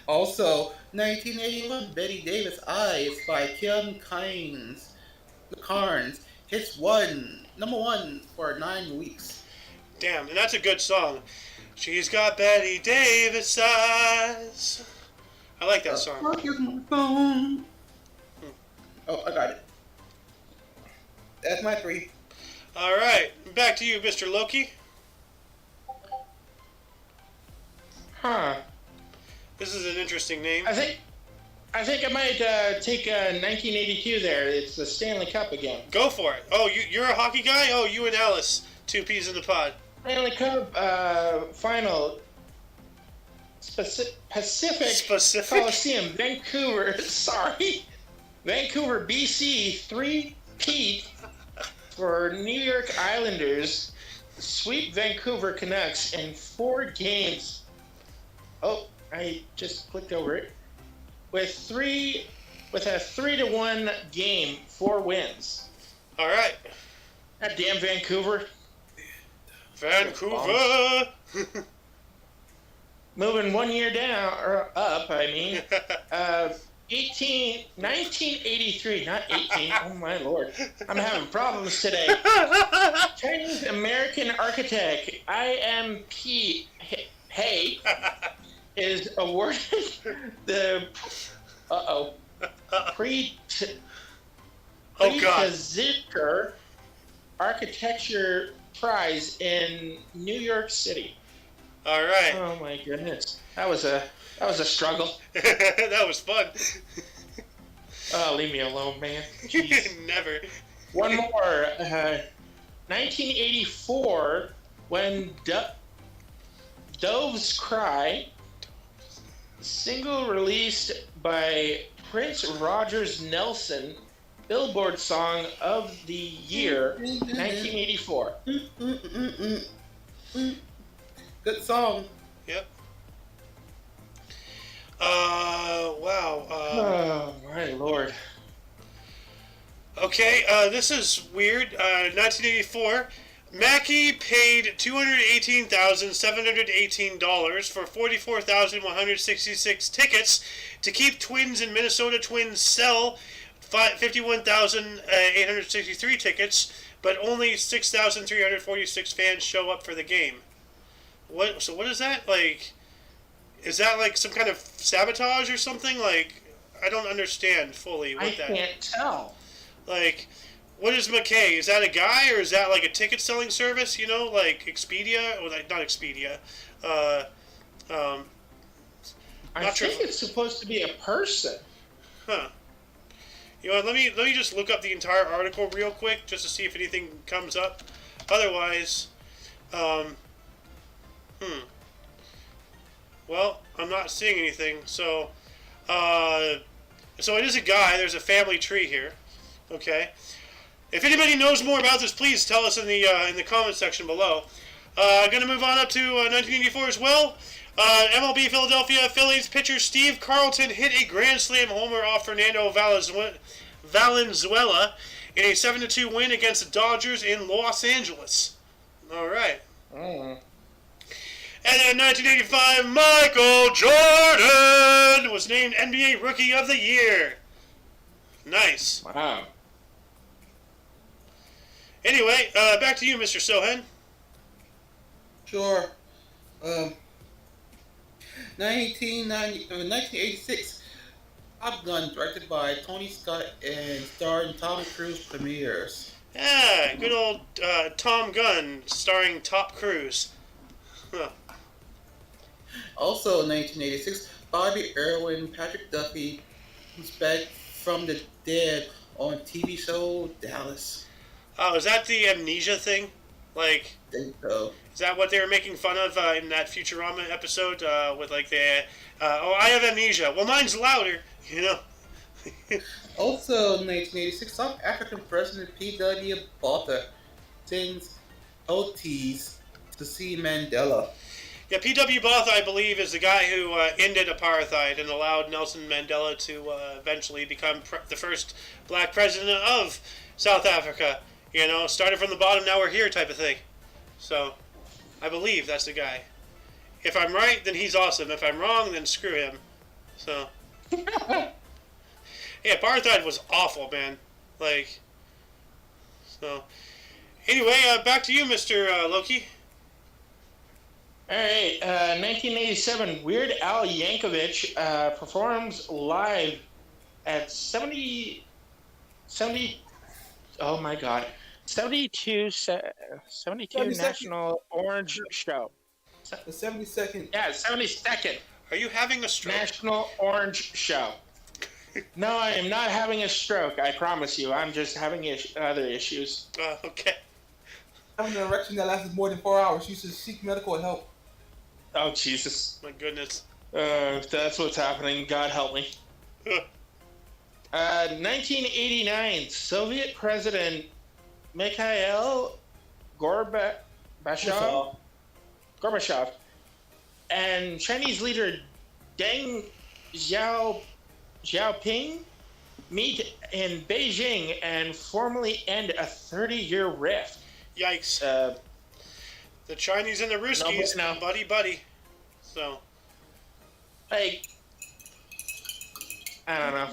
Also, 1981, Betty Davis Eyes by Kim Carnes hits number 1 for 9 weeks. Damn, and that's a good song. She's got Betty Davis eyes. I like that song. Oh, I got it. That's my 3. All right, back to you, Mr. Loki. Huh. This is an interesting name. I think I might take 1982 there. It's the Stanley Cup again. Go for it. Oh, you're a hockey guy? Oh, you and Alice. 2 peas in the pod. Stanley Cup final. Pacific Coliseum, Vancouver. Vancouver, BC. 3-peat for New York Islanders. Sweep Vancouver Canucks in 4 games. Oh, I just clicked over it. With a 3-1 game, 4 wins. All right. God damn Vancouver. Vancouver. Moving 1 year down or up, I mean. 1983, not 18. Oh my lord, I'm having problems today. Chinese American architect IMP Hay is awarded the Zicker Architecture Prize in New York City. All right. Oh my goodness, that was a struggle. That was fun. Oh, leave me alone, man. Jeez. Never. One more. 1984, when Dove's Cry, single released by Prince Rogers Nelson, Billboard Song of the Year, 1984. Good song. Yep. Wow. Oh my lord. Okay, this is weird. 1984, Mackey paid $218,718 for 44,166 tickets to keep Twins and Minnesota Twins sell 51,863 tickets, but only 6,346 fans show up for the game. What? So what is that like? Is that like some kind of sabotage or something? Like, I don't understand fully what that. I can't tell. Like, what is McKay? Is that a guy or is that like a ticket selling service? You know, like Expedia or like not Expedia. I Not sure think if- it's supposed to be a person. Huh. You know what, let me just look up the entire article real quick just to see if anything comes up. Otherwise, well, I'm not seeing anything. So it is a guy. There's a family tree here. Okay. If anybody knows more about this, please tell us in the comment section below. Going to move on up to 1984 as well. MLB Philadelphia Phillies pitcher Steve Carlton hit a grand slam homer off Fernando Valenzuela in a 7-2 win against the Dodgers in Los Angeles. All right. Mm. And in 1985, Michael Jordan was named NBA Rookie of the Year. Nice. Wow. Anyway, back to you, Mr. Sohan. Sure. 1986, Top Gun, directed by Tony Scott and starring Tom Cruise, premieres. Yeah, good old Tom Gunn starring Top Cruise. Huh. Also in 1986, Bobby Irwin, Patrick Duffy comes back from the dead on TV show Dallas. Oh, is that the amnesia thing? Like, I think so. is that what they were making fun of in that Futurama episode with like the, oh, I have amnesia. Well, mine's louder, you know. Also in 1986, South African President P.W. Botha sends OTs to see Mandela. Yeah, P.W. Botha, I believe, is the guy who ended apartheid and allowed Nelson Mandela to eventually become the first black president of South Africa. You know, started from the bottom, now we're here type of thing. So, I believe that's the guy. If I'm right, then he's awesome. If I'm wrong, then screw him. So, yeah, apartheid was awful, man. Like, so. Anyway, back to you, Mr. Loki. All right, 1987, Weird Al Yankovic performs live at 70, oh my God, 72 National Orange Show. The 72nd. Yeah, 72nd Are you having a stroke? National Orange Show. No, I am not having a stroke, I promise you. I'm just having other issues. Okay. Having an erection that lasted more than 4 hours. You should seek medical help. Oh, Jesus. My goodness. That's what's happening. God help me. 1989, Soviet President Mikhail Gorbachev and Chinese leader Deng Xiaoping meet in Beijing and formally end a 30-year rift. Yikes. The Chinese and the Ruskies, No. buddy. So, Like, I don't know.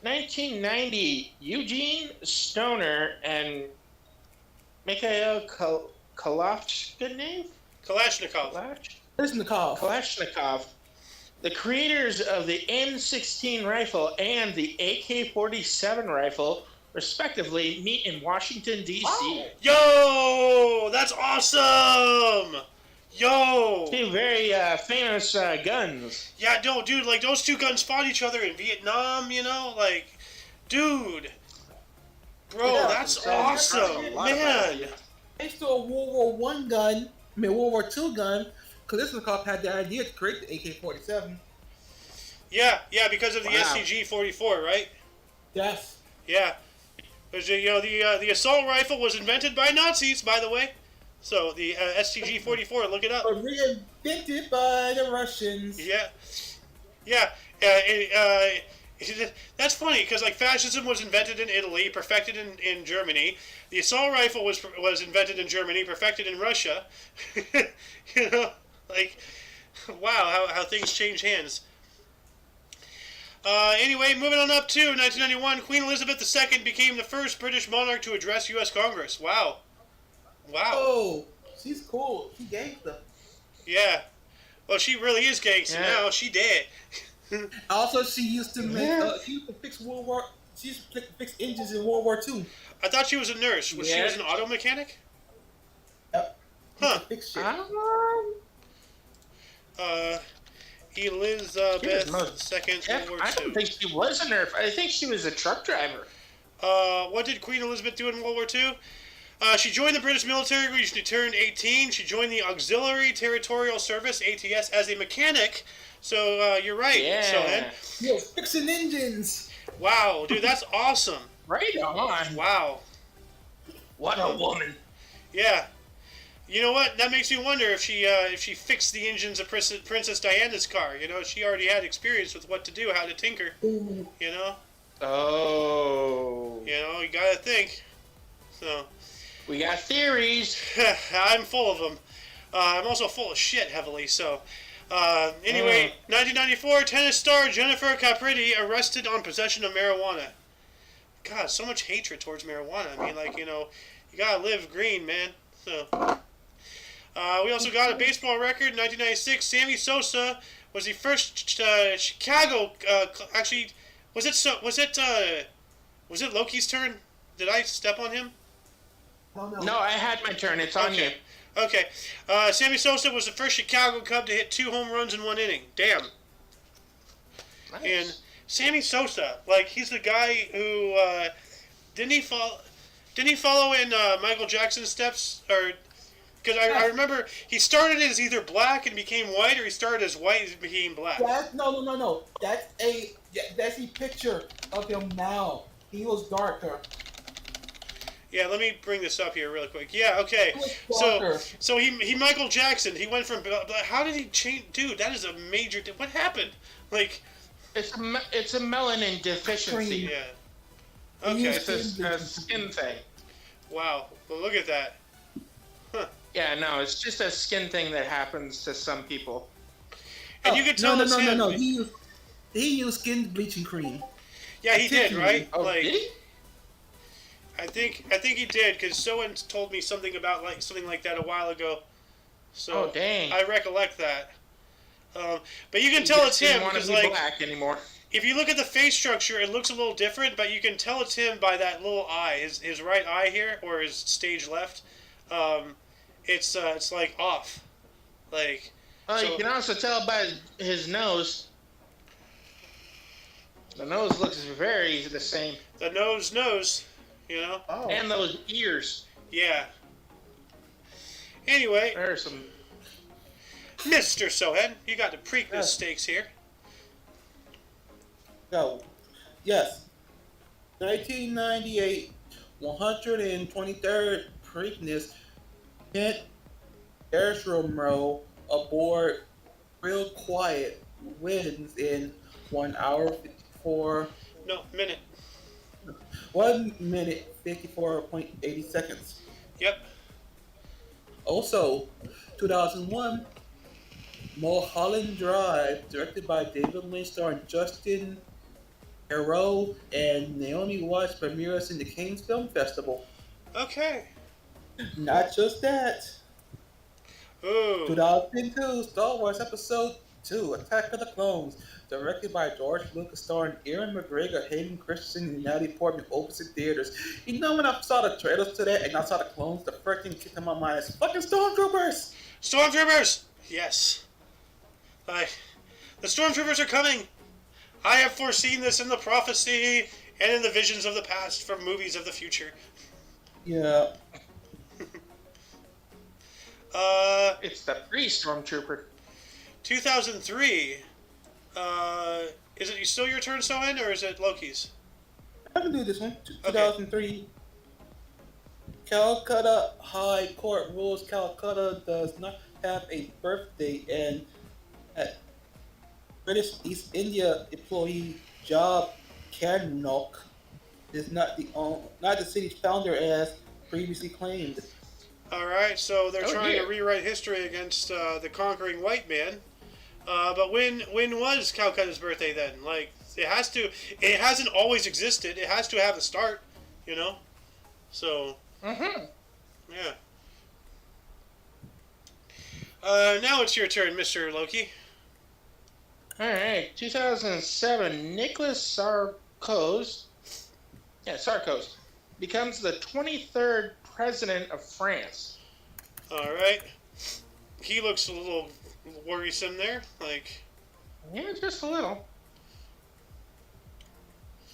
1990, Eugene Stoner and Mikhail Kalashnikov, the creators of the M16 rifle and the AK-47 rifle, respectively, meet in Washington, D.C. yo, That's awesome! Yo! Two very famous guns. Yeah, no, dude, like, those two guns fought each other in Vietnam, you know? Like, dude. Bro, Yeah, that's so awesome, a lot about man. it. Thanks to a World War One gun, World War Two gun, Kalashnikov had the idea to create the AK-47. Yeah, because of the Wow. STG-44, right? Yes. Yeah. Because, you know, the assault rifle was invented by Nazis, by the way. So, the STG-44, look it up. But reinvented by the Russians. Yeah. Yeah. That's funny, because, like, fascism was invented in Italy, perfected in Germany. The assault rifle was invented in Germany, perfected in Russia. You know? Like, wow, how things change hands. Anyway, moving on up to 1991, Queen Elizabeth II became the first British monarch to address U.S. Congress. Wow. Oh, she's cool. She gangsta. Yeah. Well, she really is gangsta now. She dead. Also, she used to make. She used to fix World War. She used to fix engines in World War II. I thought she was a nurse. She was an auto mechanic? Huh. Fix shit. Elizabeth II, World War I II. don't think she was a nurse. I think she was a truck driver. What did Queen Elizabeth do in World War II? She joined the British military when she turned 18. She joined the Auxiliary Territorial Service, ATS, as a mechanic. So, you're right. Yeah. So, Ed. Yo, fixing engines. Wow, dude, that's awesome. Right on. Wow. What a woman. Yeah. You know what? That makes me wonder if she fixed the engines of Princess Diana's car. You know, she already had experience with what to do, how to tinker. Ooh. You know? Oh. You know, you gotta think. So, We got theories. I'm full of them. I'm also full of shit heavily, so. Anyway, 1994, tennis star Jennifer Capriati arrested on possession of marijuana. God, so much hatred towards marijuana. I mean, like, you know, you gotta live green, man. So. We also got a baseball record in 1996. Sammy Sosa was the first Chicago. Actually, was it Loki's turn? Did I step on him? Oh, no. No, I had my turn. It's on you. Okay. Sammy Sosa was the first Chicago Cub to hit 2 home runs in 1 inning. Damn. Nice. And Sammy Sosa, like, he's the guy who didn't he follow in Michael Jackson's steps? Or because I remember he started as either black and became white, or he started as white and became black. No. That's a picture of him now. He was darker. Yeah, let me bring this up here real quick. Yeah, okay. He was darker. So he Michael Jackson. He went from how did he change? Dude, that is a major. What happened? Like, It's a melanin deficiency. yeah. Okay. It's a skin thing. Wow. Well, look at that. Huh. Yeah, no, it's just a skin thing that happens to some people. And you can tell it's him. No. He used skin bleaching cream. Yeah, he did, right? Oh, like, did he? I think he did, because someone told me something about something like that a while ago. So Oh, dang. I recollect that. But you can tell it's him He because, doesn't want to be like, black anymore. if you look at the face structure, it looks a little different, but you can tell it's him by that little eye, his right eye here, or his stage left. It's like off, like. Well, so, you can also tell by his nose. The nose looks very the same. the nose, you know. Oh. And those ears. Yeah. Anyway, There are some. Mr. Sohen, you got the Preakness stakes here. Go. Yes. 1998, 123rd Preakness Kent Airstrom aboard Real Quiet wins in 1 hour 54. No, minute. 1 minute 54.80 seconds. Yep. Also, 2001, Mulholland Drive, directed by David Lynch, starring Justin Theroux and Naomi Watts, premieres in the Cannes Film Festival. Okay. Not just that. Ooh. 2002, Star Wars Episode 2, Attack of the Clones, directed by George Lucas, starring Ewan McGregor, Hayden Christensen, and Natalie Portman, opens in theaters. You know when I saw the trailers to that and I saw the clones, the first thing that kicked in my mind is fucking Stormtroopers! Stormtroopers! Yes. Like, the Stormtroopers are coming! I have foreseen this in the prophecy and in the visions of the past from movies of the future. Yeah. It's the pre-Stormtrooper. 2003. Is it still your turn, Sohan, or is it Loki's? I can do this one. 2003. Calcutta High Court rules Calcutta does not have a birthday, and British East India employee Job Carnock is not the city's founder as previously claimed. All right, so they're trying to rewrite history against the conquering white man. But when was Calcutta's birthday then? Like, it hasn't always existed. It has to have a start, you know? So, yeah. Now it's your turn, Mr. Loki. All right, 2007, Nicolas Sarkozy becomes the 23rd president of France. All right. He looks a little worrisome there. Like, yeah, just a little.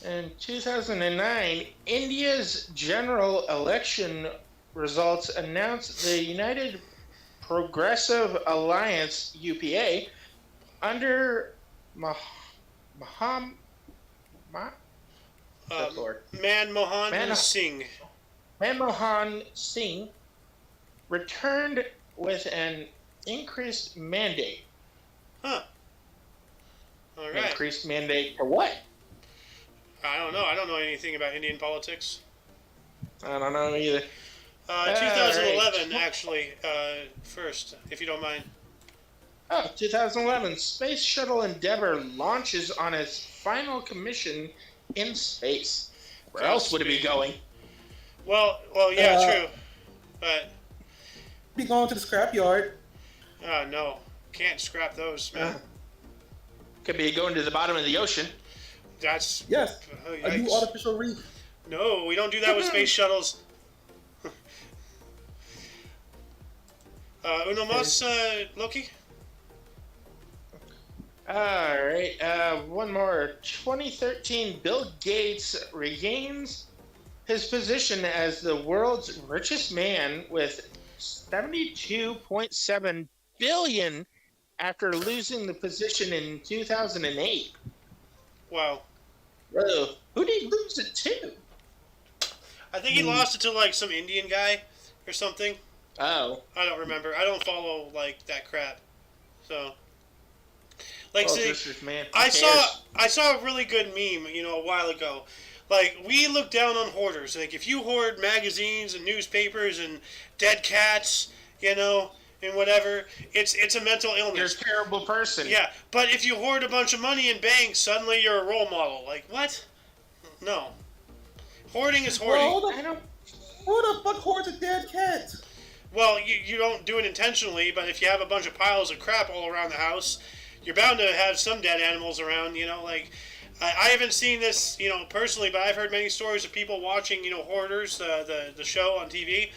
In 2009, India's general election results announced the United Progressive Alliance (UPA) under Manmohan Singh. Manmohan Singh returned with an increased mandate. Huh. All right. Increased mandate for what? I don't know. I don't know anything about Indian politics. I don't know either. 2011, right. actually, first, if you don't mind. Oh, 2011, Space Shuttle Endeavour launches on its final commission in space. Where else would it be going? Well, yeah, true. But Be going to the scrapyard. no, can't scrap those, man. Could be going to the bottom of the ocean. That's Yes, a new artificial reef. No, we don't do that with space shuttles. Uno mas, Loki? Alright, one more. 2013, Bill Gates regains his position as the world's richest man with $72.7 billion after losing the position in 2008. Wow. Whoa, who did he lose it to? I think he lost it to, like, some Indian guy or something. Oh. I don't remember. I don't follow, like, that crap. So, like, see, I saw a really good meme, a while ago. Like, we look down on hoarders. Like, if you hoard magazines and newspapers and dead cats, and whatever, it's a mental illness. You're a terrible person. Yeah, but if you hoard a bunch of money in banks, suddenly you're a role model. Like, what? No. Hoarding is hoarding. Well, who the fuck hoards a dead cat? Well, you don't do it intentionally, but if you have a bunch of piles of crap all around the house, you're bound to have some dead animals around, like... I haven't seen this, personally, but I've heard many stories of people watching, Hoarders, the show on TV,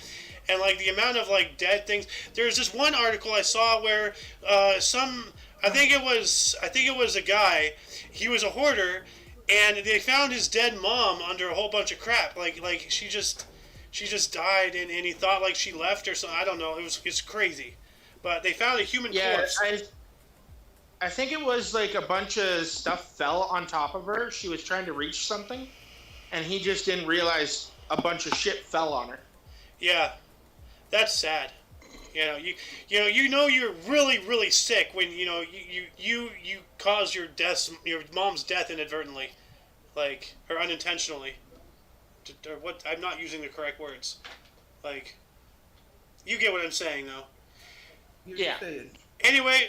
and, like, the amount of, like, dead things. There's this one article I saw where I think it was a guy, he was a hoarder, and they found his dead mom under a whole bunch of crap. Like she just died, and he thought, like, she left or something. I don't know. It's crazy. But they found a human corpse. I think it was like a bunch of stuff fell on top of her. She was trying to reach something, and he just didn't realize a bunch of shit fell on her. Yeah, that's sad. You're really, really sick when you cause your mom's death inadvertently, like, or unintentionally. Or what? I'm not using the correct words. Like, you get what I'm saying, though. Yeah. Anyway,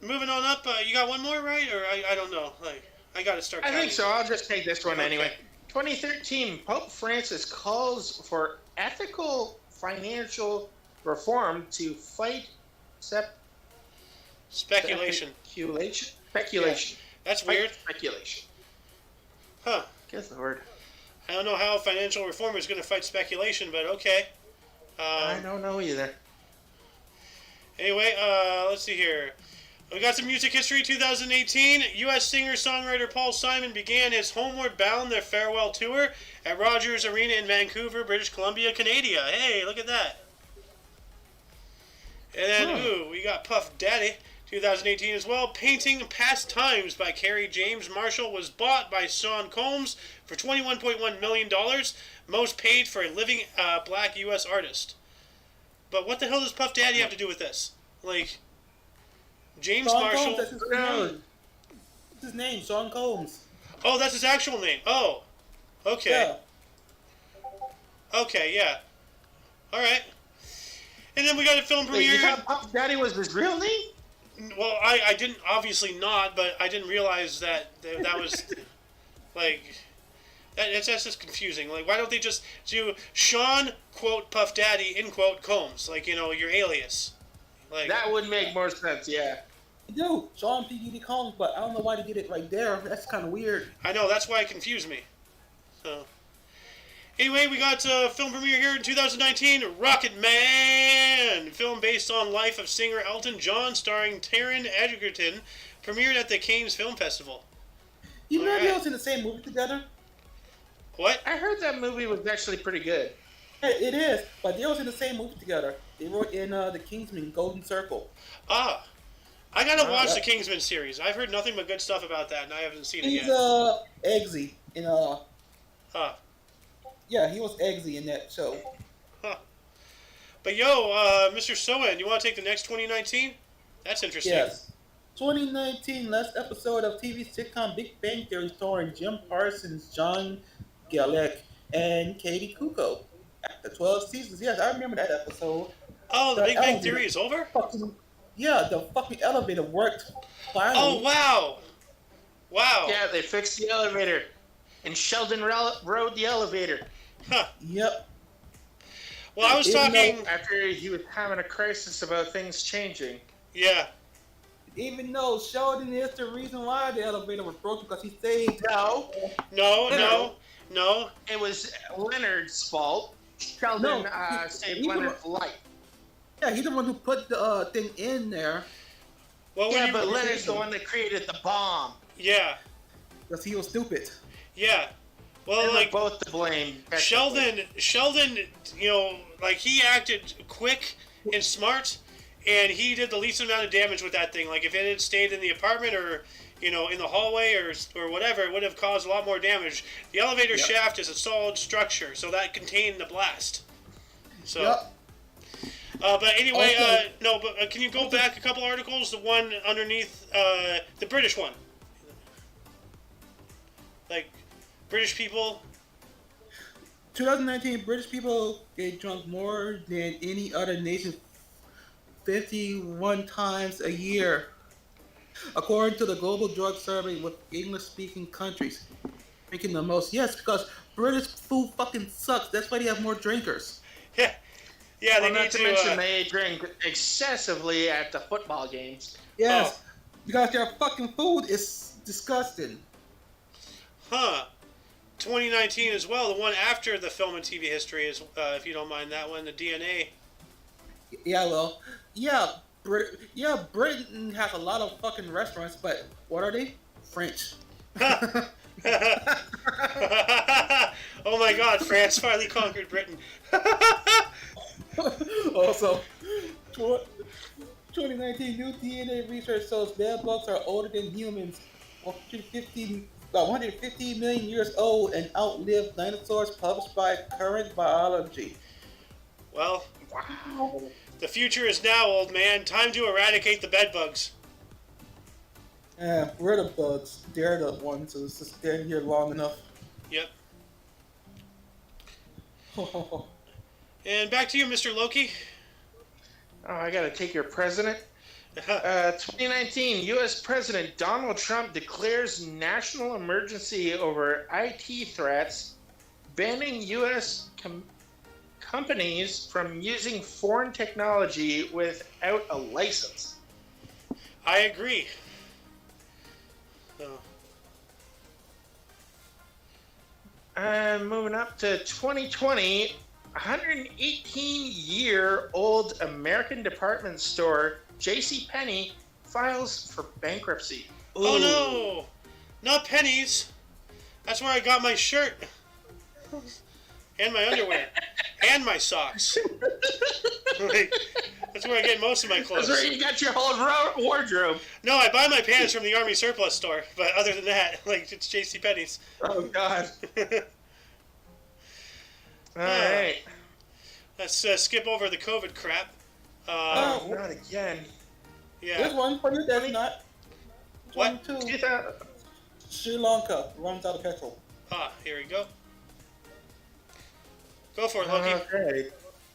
moving on up, you got one more, right? Or I don't know. Like, I got to start counting. I think so. I'll just take this one anyway. 2013, Pope Francis calls for ethical financial reform to fight speculation. Speculation. That's weird. Speculation. Huh. Guess the word. I don't know how financial reform is going to fight speculation, but okay. I don't know either. Anyway, let's see here. We got some music history. 2018, U.S. singer-songwriter Paul Simon began his Homeward Bound, their farewell tour at Rogers Arena in Vancouver, British Columbia, Canada. Hey, look at that. And then, we got Puff Daddy. 2018 as well. Painting Past Times by Kerry James Marshall was bought by Sean Combs for $21.1 million, most paid for a living black U.S. artist. But what the hell does Puff Daddy have to do with this? Like, James Sean Marshall... Combs, that's his name. What's his name? Sean Combs. Oh, that's his actual name. Oh, okay. Yeah. Okay, yeah. All right. And then we got a film Wait, premiere... you thought Puff Daddy was his real name? Well, I didn't, obviously not, but I didn't realize that was, like, that's just confusing. Like, why don't they just do Sean, quote, Puff Daddy, in quote, Combs? Like, you know, your alias. Like, That would make more sense, yeah. Dude, Sean P. Combs, but I don't know why they did it right there. That's kind of weird. I know, that's why it confused me. So, anyway, we got a film premiere here in 2019, Rocket Man, film based on life of singer Elton John, starring Taron Egerton, premiered at the Cannes Film Festival. You know All they right. was in the same movie together? What? I heard that movie was actually pretty good. Yeah, it is, but they was in the same movie together. They were in The Kingsman, Golden Circle. Ah, I gotta watch yeah. the Kingsman series. I've heard nothing but good stuff about that, and I haven't seen it He's yet. Eggsy in Huh. Yeah, he was Eggsy in that show. Huh. But yo, Mr. Soen, you want to take the next 2019? That's interesting. Yes. 2019 last episode of TV sitcom Big Bang Theory starring Jim Parsons, John Galeck, and Katie Kuko. After 12 seasons, yes, I remember that episode. Oh, the The Big Bang elevator. Theory is over? Yeah, the fucking elevator worked finally. Oh, wow. Wow. Yeah, they fixed the elevator. And Sheldon rode the elevator. Huh. Yep. Well, I was Even talking... After he was having a crisis about things changing. Yeah. Even though Sheldon is the reason why the elevator was broken because he saved. No, No. it was Leonard's fault. Sheldon saved he Leonard's life. Yeah, he's the one who put the thing in there Well, when Yeah, you... but Leonard's the one that created the bomb. Yeah. because he was stupid. Yeah. They Well, were like... both to blame. Sheldon, you know, like, he acted quick and smart, and he did the least amount of damage with that thing. Like, if it had stayed in the apartment or, you know, in the hallway or whatever, it would have caused a lot more damage. The elevator shaft is a solid structure, so that contained the blast. So, Yep. But anyway, Okay. can you go back a couple articles? The one underneath, the British one. Like, British people... 2019 British people get drunk more than any other nation 51 times a year, according to the Global Drug Survey with English-speaking countries. Drinking the most, yes, because British food fucking sucks. That's why they have more drinkers. Yeah, they Well, need not to to... mention they drink excessively at the football games. Yes, because their fucking food is disgusting. Huh. 2019 as well, the one after the film and TV history is, if you don't mind that one, the DNA. Yeah, well, Britain has a lot of fucking restaurants, but what are they? French. Oh my god, France finally conquered Britain. Also, 2019 new DNA research shows bed bugs are older than humans, 150 million years old, and outlive dinosaurs, published by Current Biology. Well, Wow. the future is now, old man. Time to eradicate the bedbugs. We're the bugs. They're the ones who's just staying here long enough. Yep. And back to you, Mr. Loki. Oh, I gotta take your president. 2019, U.S. President Donald Trump declares national emergency over IT threats, banning U.S. companies from using foreign technology without a license. I agree. And moving up to 2020, 118-year-old American department store J.C. Penney files for bankruptcy. Ooh. Oh no! Not pennies. That's where I got my shirt. And my underwear. And my socks. Like, that's where I get most of my clothes. That's where you got your whole wardrobe. No, I buy my pants from the Army surplus store. But other than that, like, it's JCPenney's. Oh, God. All right. Let's skip over the COVID crap. Not again. Yeah. There's one for you that's not. What? 22. Sri Lanka runs out of petrol. Here we go. Go for it, Loki. Okay.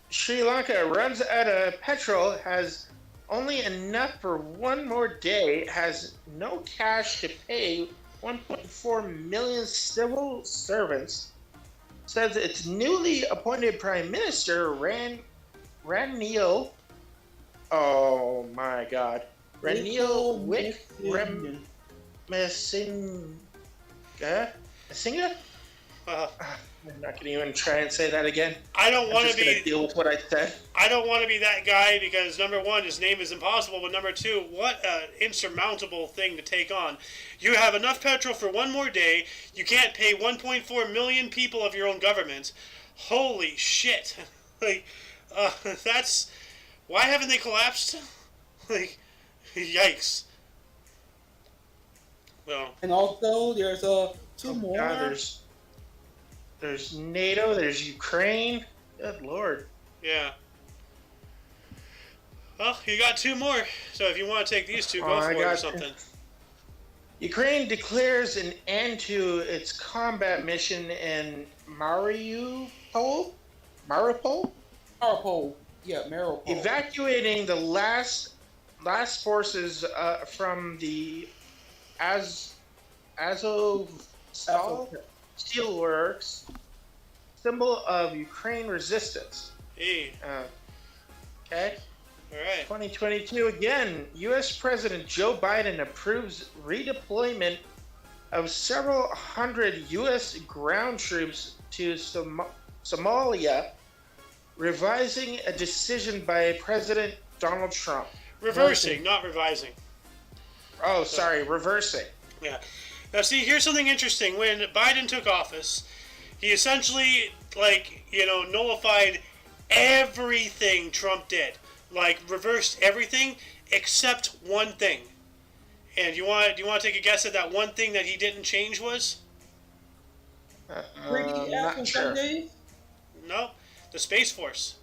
Sri Lanka runs out of petrol, has only enough for one more day, has no cash to pay 1.4 million civil servants, says its newly appointed Prime Minister, Ranil, oh my God, Ranil Wickremesinghe? I'm not gonna even try and say that again. I don't want to be deal with what I said. I don't want to be that guy because number one, his name is impossible, but number two, what an insurmountable thing to take on. You have enough petrol for one more day. You can't pay 1.4 million people of your own government. Holy shit! Like, that's why haven't they collapsed? Like, yikes. Well, and also there's two more. God, there's NATO, there's Ukraine. Good Lord. Yeah. Well, you got two more. So if you want to take these two, go for it or something. Ukraine declares an end to its combat mission in Mariupol? Mariupol? Yeah, Mariupol. Evacuating the last forces from the Azovstal Steelworks, symbol of Ukraine resistance. Hey. Okay. All right. 2022 again. U.S. President Joe Biden approves redeployment of several hundred U.S. ground troops to Somalia, revising a decision by President Donald Trump. Reversing, not revising. Oh, sorry, reversing. Yeah. Now, see, here's something interesting. When Biden took office, he essentially, nullified everything Trump did. Like, reversed everything except one thing. And do you want to take a guess at that one thing that he didn't change was? Not sure. No, the Space Force.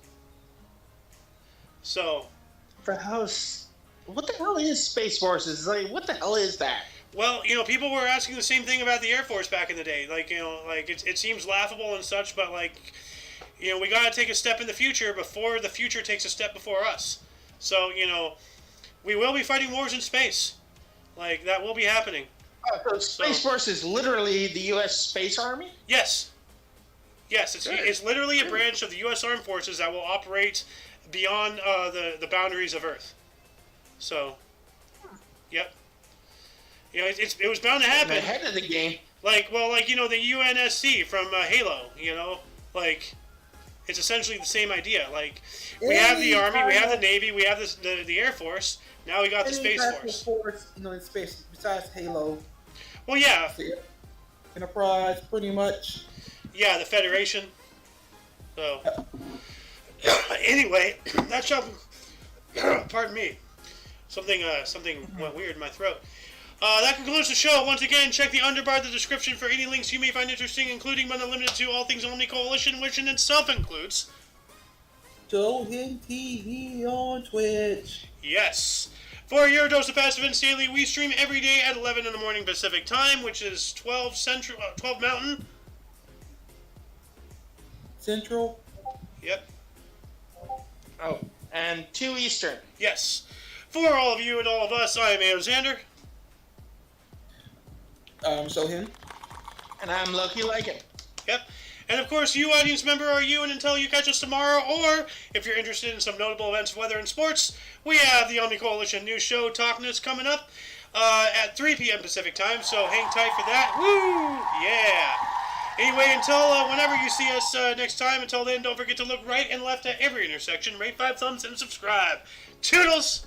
So. What the hell is Space Forces? Like, what the hell is that? Well, people were asking the same thing about the Air Force back in the day. Like, it seems laughable and such, but, we got to take a step in the future before the future takes a step before us. So, we will be fighting wars in space. Like, that will be happening. So Space Force is literally the U.S. Space Army? Yes. Yes, it's literally a branch of the U.S. Armed Forces that will operate beyond the boundaries of Earth. So, yep. It was bound to happen. Ahead of the game. The UNSC from Halo, it's essentially the same idea. Like, we have the Army, we have the Navy, we have the Air Force, now we got the Space Force. In space, besides Halo. Well, yeah. Enterprise, pretty much. Yeah, the Federation. So, anyway, that shall... Pardon me. Something went weird in my throat. That concludes the show. Once again, check the underbar of the description for any links you may find interesting, including but not limited to all things Omni Coalition, which in itself includes... Johin TV on Twitch. Yes. For your dose of Passive Events Daily, we stream every day at 11 in the morning Pacific Time, which is 12 Mountain. Central. Yep. Oh, and 2 Eastern. Yes. For all of you and all of us, I am Alexander. Sohin. And I'm Loki Lycan. Yep. And of course, you audience member are you, and until you catch us tomorrow, or if you're interested in some notable events of weather and sports, we have the Omni Coalition news show Talkness coming up at 3 p.m. Pacific Time, so hang tight for that. Woo! Yeah! Anyway, until whenever you see us next time, until then, don't forget to look right and left at every intersection, rate 5 thumbs, and subscribe. Toodles!